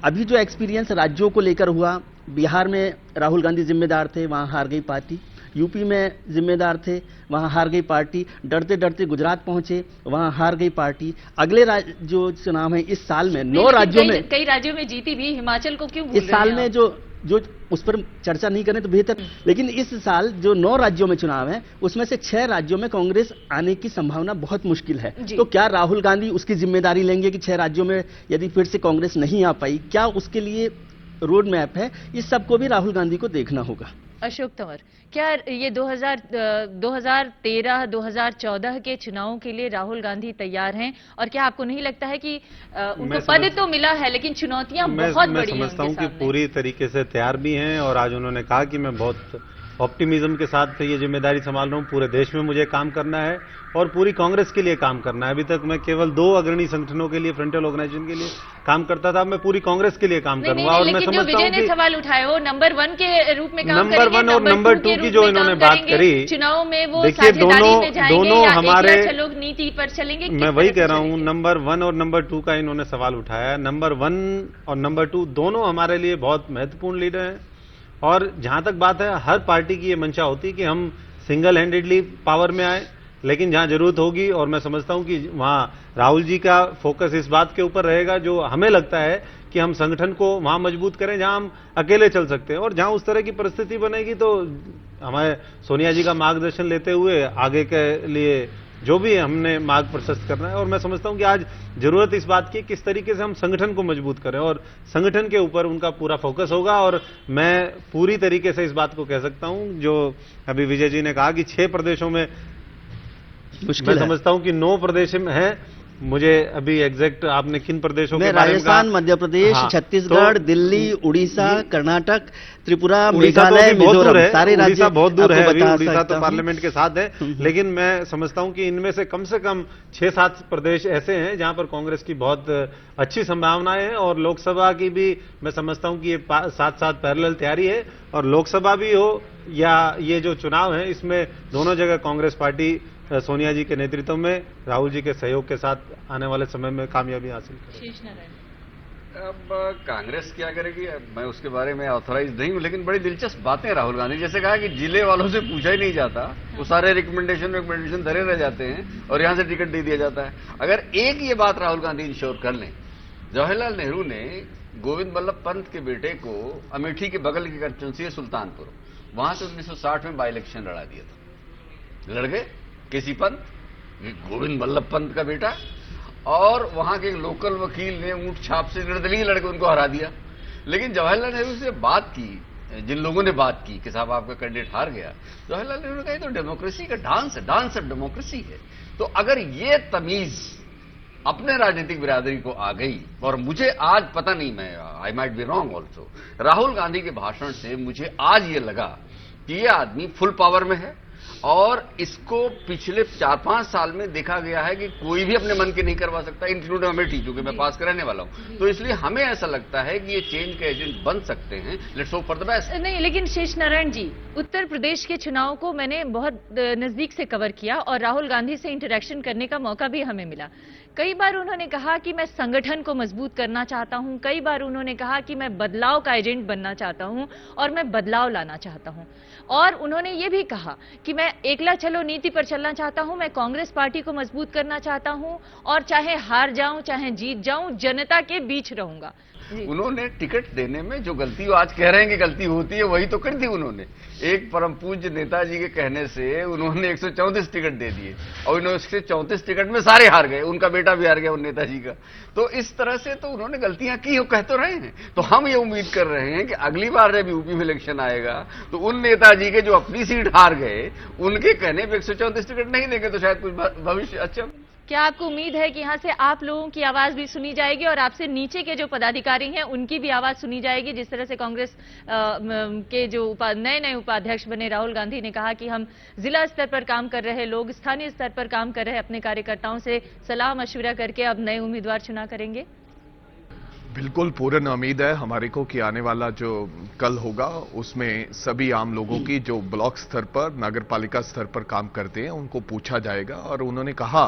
अभी जो एक्सपीरियंस राज्यों को लेकर हुआ, बिहार में राहुल गांधी जिम्मेदार थे, वहां हार गई पार्टी। यूपी में जिम्मेदार थे, वहां हार गई पार्टी। डरते डरते गुजरात पहुंचे, वहां हार गई पार्टी। अगले जो चुनाव है इस साल में 9 राज्यों में, कई राज्यों में जीती भी, हिमाचल को क्यों भूल रहे हैं? इस साल में जो उस पर चर्चा नहीं करें तो बेहतर। लेकिन इस साल जो 9 राज्यों में चुनाव है, उसमें से 6 राज्यों में कांग्रेस आने की संभावना बहुत मुश्किल है। तो क्या राहुल गांधी उसकी जिम्मेदारी लेंगे कि 6 राज्यों में यदि फिर से कांग्रेस नहीं आ पाई, क्या उसके लिए रोड मैप है? इस सबको भी राहुल गांधी को देखना होगा। अशोक तंवर, क्या ये 2013-2014 के चुनावों के लिए राहुल गांधी तैयार हैं? और क्या आपको नहीं लगता है कि उनको पद तो मिला है लेकिन चुनौतियां बहुत बड़ी हैं? मैं समझता हूं कि पूरी तरीके से तैयार भी हैं, और आज उन्होंने कहा कि मैं बहुत ऑप्टिमिज्म के साथ ये जिम्मेदारी संभाल रहा हूं। पूरे देश में मुझे काम करना है और पूरी कांग्रेस के लिए काम करना है। अभी तक मैं केवल 2 अग्रणी संगठनों के लिए, फ्रंटल ऑर्गेनाइजेशन के लिए काम करता था, मैं पूरी कांग्रेस के लिए काम करूंगा। और मैं समझता हूं विजय ने सवाल उठाए हो नंबर 1 के रूप में काम नंबर 1 और नंबर 2 की जो इन्होंने बात करी, चुनाव में वो देखिए दोनों हमारे, लोग नीति पर चलेंगे। मैं वही कह रहा हूं, नंबर 1 और नंबर 2 का इन्होंने सवाल उठाया। नंबर 1 और नंबर 2 दोनों हमारे लिए बहुत महत्वपूर्ण लीडर हैं। और जहां तक बात है, हर पार्टी की ये मंशा होती है कि हम सिंगल हैंडेडली पावर में आए, लेकिन जहां जरूरत होगी, और मैं समझता हूं कि वहां राहुल जी का फोकस इस बात के ऊपर रहेगा जो हमें लगता है कि हम संगठन को वहां मजबूत करें जहां हम अकेले चल सकते हैं। और जहां उस तरह की परिस्थिति बनेगी तो हमारे सोनिया जी का मार्गदर्शन लेते हुए आगे के लिए जो भी हमने मार्ग प्रशस्त करना है। और मैं समझता हूं कि आज जरूरत इस बात की किस तरीके से हम संगठन को मजबूत करें, और संगठन के ऊपर उनका पूरा फोकस होगा। और मैं पूरी तरीके से इस बात को कह सकता हूं जो अभी विजय जी ने कहा कि 6 प्रदेशों में मैं समझता हूं कि 9 प्रदेश में है। मुझे अभी एग्जैक्ट आपने किन प्रदेशों के बारे में कहा? राजस्थान, मध्य प्रदेश, छत्तीसगढ़, दिल्ली, उड़ीसा, कर्नाटक, त्रिपुरा, उड़ीसा मेघालय, मिजोरम, सारे राज्य बहुत दूर है। बता उड़ीसा तो पार्लियामेंट के साथ है, लेकिन मैं समझता हूं कि इनमें से कम 6-7 प्रदेश ऐसे हैं जहां पर कांग्रेस की बहुत अच्छी संभावनाएं हैं। और लोकसभा की भी मैं समझता हूं कि ये साथ पैरेलल तैयारी है। और लोकसभा भी हो या ये जो चुनाव है, इसमें दोनों जगह कांग्रेस पार्टी सोनिया जी के नेतृत्व में, राहुल जी के सहयोग के साथ आने वाले समय में कामयाबी हासिल करेगी। अब कांग्रेस क्या करेगी, मैं उसके बारे में ऑथराइज नहीं हूं, लेकिन बड़ी दिलचस्प बातें राहुल गांधी जैसे कहा कि जिले वालों से पूछा ही नहीं जाता, वो सारे रिकमेंडेशन धरे रह जाते हैं और यहां से टिकट दे दिया जाता है। अगर एक ये बात राहुल गांधी इंश्योर कर लें, जवाहरलाल नेहरू ने गोविंद बल्लभ पंत के बेटे को अमेठी के बगल की कंस्टिट्यूंसी है सुल्तानपुर, वहां से 1960 में बाई इलेक्शन लड़ा दिया था। लड़ गए केसी पंत, गोविंद बल्लभ पंत का बेटा, और वहां के एक लोकल वकील ने ऊंट छाप से निर्दलीय लड़के उनको हरा दिया। लेकिन जवाहरलाल नेहरू से बात की, जिन लोगों ने बात की कि साहब आपका कैंडिडेट हार गया, जवाहरलाल नेहरू ने कहा तो डेमोक्रेसी का डांस है, डांस ऑफ डेमोक्रेसी है। तो अगर ये तमीज अपने राजनीतिक बिरादरी को आ गई, और मुझे आज पता नहीं, मैं I might be wrong also, Rahul Gandhi के भाषण से मुझे आज ये लगा कि ये आदमी फुल पावर में है। और इसको पिछले 4-5 साल में देखा गया है कि कोई भी अपने मन के नहीं करवा सकता, इंक्लूडिंग अमेठी, जो कि मैं पास कराने वाला हूं। तो इसलिए हमें ऐसा लगता है कि ये चेंज के एजेंट बन सकते हैं। Let's hope for the best. नहीं, लेकिन शेष नारायण जी, उत्तर प्रदेश के चुनाव को मैंने बहुत नजदीक से कवर किया और राहुल गांधी से इंटरेक्शन करने का मौका भी हमें मिला। कई बार उन्होंने कहा कि मैं संगठन को मजबूत करना चाहता हूं, कई बार उन्होंने कहा कि मैं बदलाव का एजेंट बनना चाहता हूं और मैं बदलाव लाना चाहता हूं। और उन्होंने ये भी कहा कि मैं एकला चलो नीति पर चलना चाहता हूं, मैं कांग्रेस पार्टी को मजबूत करना चाहता हूं और चाहे हार जाऊं चाहे जीत जाऊं, जनता के बीच रहूंगा। उन्होंने टिकट देने में जो गलती वो आज कह रहे हैं कि गलती होती है, वही तो कर दी उन्होंने। एक परम पूज्य नेताजी के कहने से उन्होंने 134 टिकट दे दिए और उन्होंने 134 टिकट में सारे हार गए, उनका बेटा भी हार गया उन नेताजी का। तो इस तरह से तो उन्होंने गलतियां की, वो कह तो रहे हैं। तो हम ये उम्मीद कर रहे हैं कि अगली बार जब यूपी में इलेक्शन आएगा तो उन नेताजी के जो अपनी सीट हार गए, उनके कहने पर 134 टिकट नहीं देंगे तो शायद कुछ भविष्य अच्छा। क्या आपको उम्मीद है कि यहाँ से आप लोगों की आवाज भी सुनी जाएगी और आपसे नीचे के जो पदाधिकारी हैं उनकी भी आवाज सुनी जाएगी? जिस तरह से कांग्रेस के जो नए उपाध्यक्ष बने राहुल गांधी ने कहा कि हम जिला स्तर पर काम कर रहे लोग, स्थानीय स्तर पर काम कर रहे अपने कार्यकर्ताओं से सलाह मशविरा करके अब नए उम्मीदवार चुना करेंगे। बिल्कुल पूर्ण उम्मीद है हमारे को कि आने वाला जो कल होगा उसमें सभी आम लोगों की जो ब्लॉक स्तर पर, नगर पालिका स्तर पर काम करते हैं उनको पूछा जाएगा। और उन्होंने कहा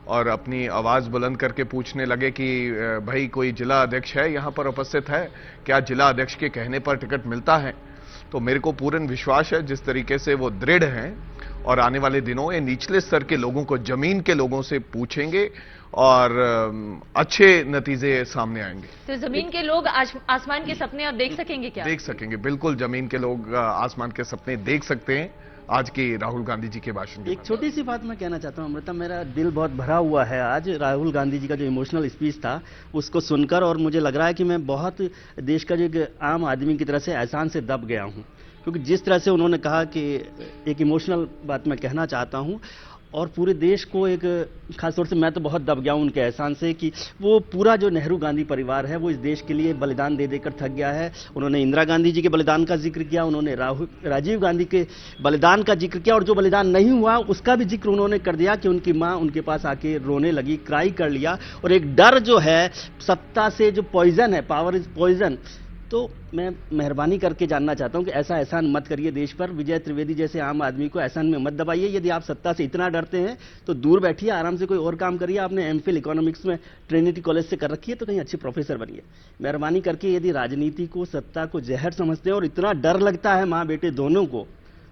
और अपनी आवाज बुलंद करके पूछने लगे कि भाई कोई जिला अध्यक्ष है यहां पर उपस्थित है, क्या जिला अध्यक्ष के कहने पर टिकट मिलता है? तो मेरे को पूर्ण विश्वास है जिस तरीके से वो दृढ़ हैं और आने वाले दिनों ये निचले स्तर के लोगों को, जमीन के लोगों से पूछेंगे और अच्छे नतीजे सामने आएंगे। तो जमीन के लोग आसमान के सपने अब देख सकेंगे क्या? देख सकेंगे, बिल्कुल जमीन के लोग आसमान के सपने देख सकते हैं आज की राहुल गांधी जी के भाषण के। एक छोटी सी बात मैं कहना चाहता हूं अमृता, मेरा दिल बहुत भरा हुआ है आज राहुल गांधी जी का जो इमोशनल स्पीच था उसको सुनकर, और मुझे लग रहा है कि मैं बहुत देश का जो एक आम आदमी की तरह से एहसान से दब गया हूं, क्योंकि जिस तरह से उन्होंने कहा कि एक इमोशनल बात मैं कहना चाहता हूं। और पूरे देश को एक खासतौर से मैं तो बहुत दब गया हूं उनके एहसान से कि वो पूरा जो नेहरू गांधी परिवार है वो इस देश के लिए बलिदान दे देकर थक गया है। उन्होंने इंदिरा गांधी जी के बलिदान का जिक्र किया, उन्होंने राजीव गांधी के बलिदान का जिक्र किया, और जो बलिदान नहीं हुआ उसका भी जिक्र उन्होंने कर दिया कि उनकी मां उनके पास आके रोने लगी, क्राई कर लिया। और एक डर जो है सत्ता से, जो पॉइजन है, पावर इज पॉइजन। तो मैं मेहरबानी करके जानना चाहता हूं कि ऐसा एहसान मत करिए देश पर। विजय त्रिवेदी जैसे आम आदमी को एहसान में मत दबाइए। यदि आप सत्ता से इतना डरते हैं तो दूर बैठिए, आराम से कोई और काम करिए। आपने एमफिल इकोनॉमिक्स में ट्रिनिटी कॉलेज से कर रखी है तो कहीं अच्छे प्रोफेसर बनिए। मेहरबानी करके यदि राजनीति को, सत्ता को जहर समझते हैं और इतना डर लगता है माँ बेटे दोनों को,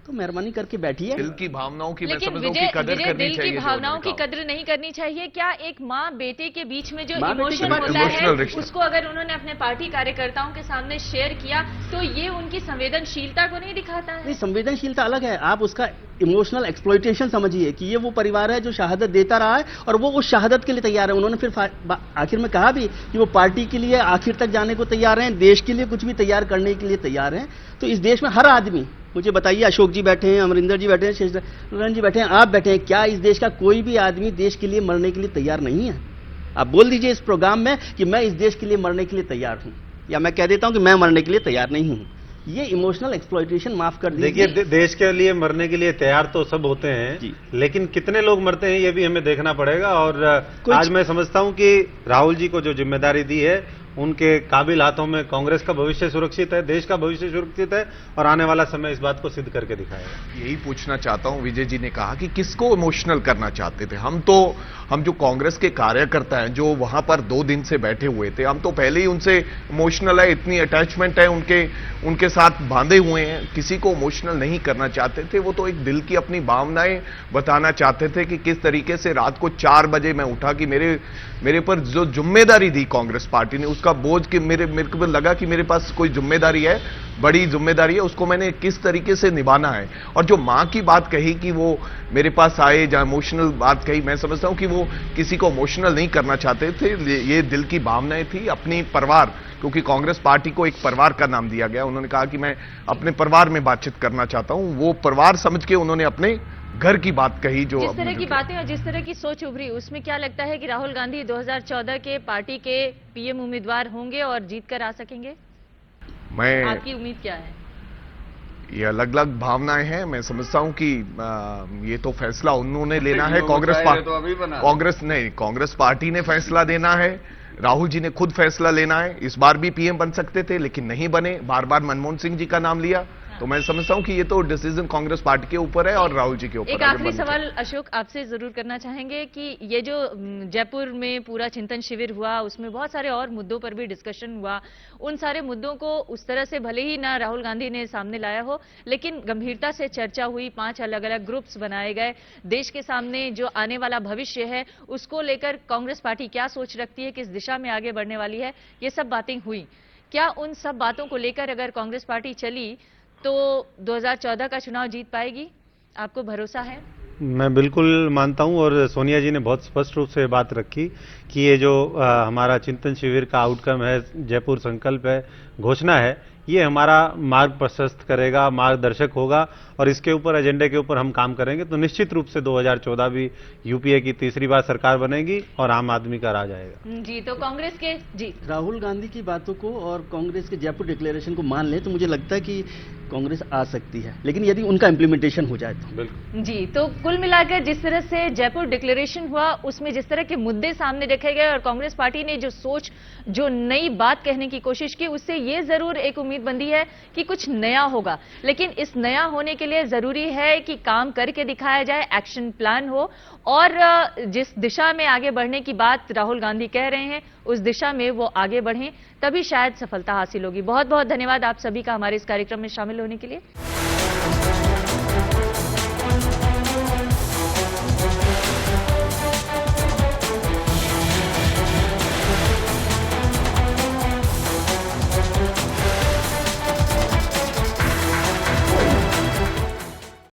तो मेहरबानी करके बैठिए। दिल की भावनाओं की मैं लेकिन समझता हूं कि कदर करनी दिल चाहिए। की भावनाओं की कदर नहीं करनी चाहिए क्या? एक माँ बेटे के बीच में जो माँ बेटे इमोशन के होता है इमोशनल रिश्ता। उसको अगर उन्होंने अपने पार्टी कार्यकर्ताओं के सामने शेयर किया तो ये उनकी संवेदनशीलता को नहीं दिखाता है? नहीं, संवेदनशीलता अलग है। आप उसका इमोशनल एक्सप्लॉइटेशन समझिए कि ये वो परिवार है जो शहादत देता रहा है और वो उस शहादत के लिए तैयार है। उन्होंने फिर आखिर में कहा भी कि वो पार्टी के लिए आखिर तक जाने को तैयार हैं, देश के लिए कुछ भी तैयार करने के लिए तैयार हैं। तो इस देश में हर आदमी, मुझे बताइए, अशोक जी बैठे हैं, अमरिंदर जी बैठे हैं, शेषनारायण जी बैठे हैं, आप बैठे हैं, क्या इस देश का कोई भी आदमी देश के लिए मरने के लिए तैयार नहीं है? आप बोल दीजिए इस प्रोग्राम में कि मैं इस देश के लिए मरने के लिए तैयार हूं, या मैं कह देता हूं कि मैं मरने के लिए तैयार नहीं हूं। ये इमोशनल एक्सप्लॉइटेशन माफ कर दीजिए। देखिए, देश के लिए मरने के लिए तैयार तो सब होते हैं, लेकिन कितने लोग मरते हैं ये भी हमें देखना पड़ेगा। और आज मैं समझता हूं कि राहुल जी को जो जिम्मेदारी दी है उनके काबिल हाथों में कांग्रेस का भविष्य सुरक्षित है, देश का भविष्य सुरक्षित है, और आने वाला समय इस बात को सिद्ध करके दिखाएगा। यही पूछना चाहता हूं, विजय जी ने कहा कि किसको इमोशनल करना चाहते थे। हम जो कांग्रेस के कार्यकर्ता हैं जो वहां पर 2 दिन से बैठे हुए थे, हम तो पहले ही उनसे इमोशनल है, इतनी अटैचमेंट है, उनके साथ बांधे हुए हैं। किसी को इमोशनल नहीं करना चाहते थे, वो तो एक दिल की अपनी भावनाएं बताना चाहते थे कि किस तरीके से रात को 4 बजे मैं उठा कि मेरे पर जो जिम्मेदारी दी कांग्रेस पार्टी ने, उसका बोझ कि मेरे को लगा कि मेरे पास कोई जिम्मेदारी है, बड़ी जिम्मेदारी है, उसको मैंने किस तरीके से निभाना है। और जो मां की बात कही कि वो मेरे पास आए, जहां इमोशनल बात कही, मैं समझता हूं कि वो किसी को इमोशनल नहीं करना चाहते थे। ये दिल की भावनाएं थी, अपनी परिवार, क्योंकि कांग्रेस पार्टी को एक परिवार का नाम दिया गया। उन्होंने कहा कि मैं अपने परिवार में बातचीत करना चाहता हूं, वो परिवार समझ के उन्होंने अपने घर की बात कही। जो जिस तरह की बातें और जिस तरह की सोच उभरी, उसमें क्या लगता है कि राहुल गांधी 2014 के पार्टी के पीएम उम्मीदवार होंगे और जीत कर आ सकेंगे? आपकी उम्मीद क्या है? ये अलग अलग भावनाएं हैं। मैं समझता हूं कि ये तो फैसला उन्होंने लेना है, कांग्रेस पार्टी ने फैसला देना है। राहुल जी ने खुद फैसला लेना है। इस बार भी पीएम बन सकते थे लेकिन नहीं बने, बार बार मनमोहन सिंह जी का नाम लिया। तो मैं समझता हूं कि ये तो डिसीजन कांग्रेस पार्टी के ऊपर है और राहुल जी के ऊपर है। एक आखिरी सवाल अशोक आपसे जरूर करना चाहेंगे कि ये जो जयपुर में पूरा चिंतन शिविर हुआ, उसमें बहुत सारे और मुद्दों पर भी डिस्कशन हुआ। उन सारे मुद्दों को उस तरह से भले ही ना राहुल गांधी ने सामने लाया हो, लेकिन गंभीरता से चर्चा हुई, 5 अलग अलग ग्रुप्स बनाए गए। देश के सामने जो आने वाला भविष्य है उसको लेकर कांग्रेस पार्टी क्या सोच रखती है, किस दिशा में आगे बढ़ने वाली है, ये सब बातें हुई। क्या उन सब बातों को लेकर अगर कांग्रेस पार्टी चली तो 2014 का चुनाव जीत पाएगी? आपको भरोसा है? मैं बिल्कुल मानता हूं, और सोनिया जी ने बहुत स्पष्ट रूप से बात रखी कि ये जो हमारा चिंतन शिविर का आउटकम है, जयपुर संकल्प है, घोषणा है, ये हमारा मार्ग प्रशस्त करेगा, मार्गदर्शक होगा, और इसके ऊपर, एजेंडे के ऊपर हम काम करेंगे तो निश्चित रूप से 2014 भी यूपीए की तीसरी बार सरकार बनेगी और आम आदमी का राज आएगा। जी, तो कांग्रेस के राहुल गांधी की बातों को और कांग्रेस के जयपुर डिक्लेरेशन को मान ले तो मुझे लगता है कि कांग्रेस आ सकती है, लेकिन यदि उनका इंप्लीमेंटेशन हो जाए तो। बिल्कुल जी, तो कुल मिलाकर जिस तरह से जयपुर डिक्लेरेशन हुआ, उसमें जिस तरह के मुद्दे सामने रखे गए और कांग्रेस पार्टी ने जो सोच, जो नई बात कहने की कोशिश की, उससे ये जरूर एक उम्मीद बंधी है कि कुछ नया होगा। लेकिन इस नया होने के लिए जरूरी है कि काम करके दिखाया जाए, एक्शन प्लान हो, और जिस दिशा में आगे बढ़ने की बात राहुल गांधी कह रहे हैं उस दिशा में वो आगे बढ़ें, तभी शायद सफलता हासिल होगी। बहुत बहुत धन्यवाद आप सभी का हमारे इस कार्यक्रम में शामिल होने के लिए।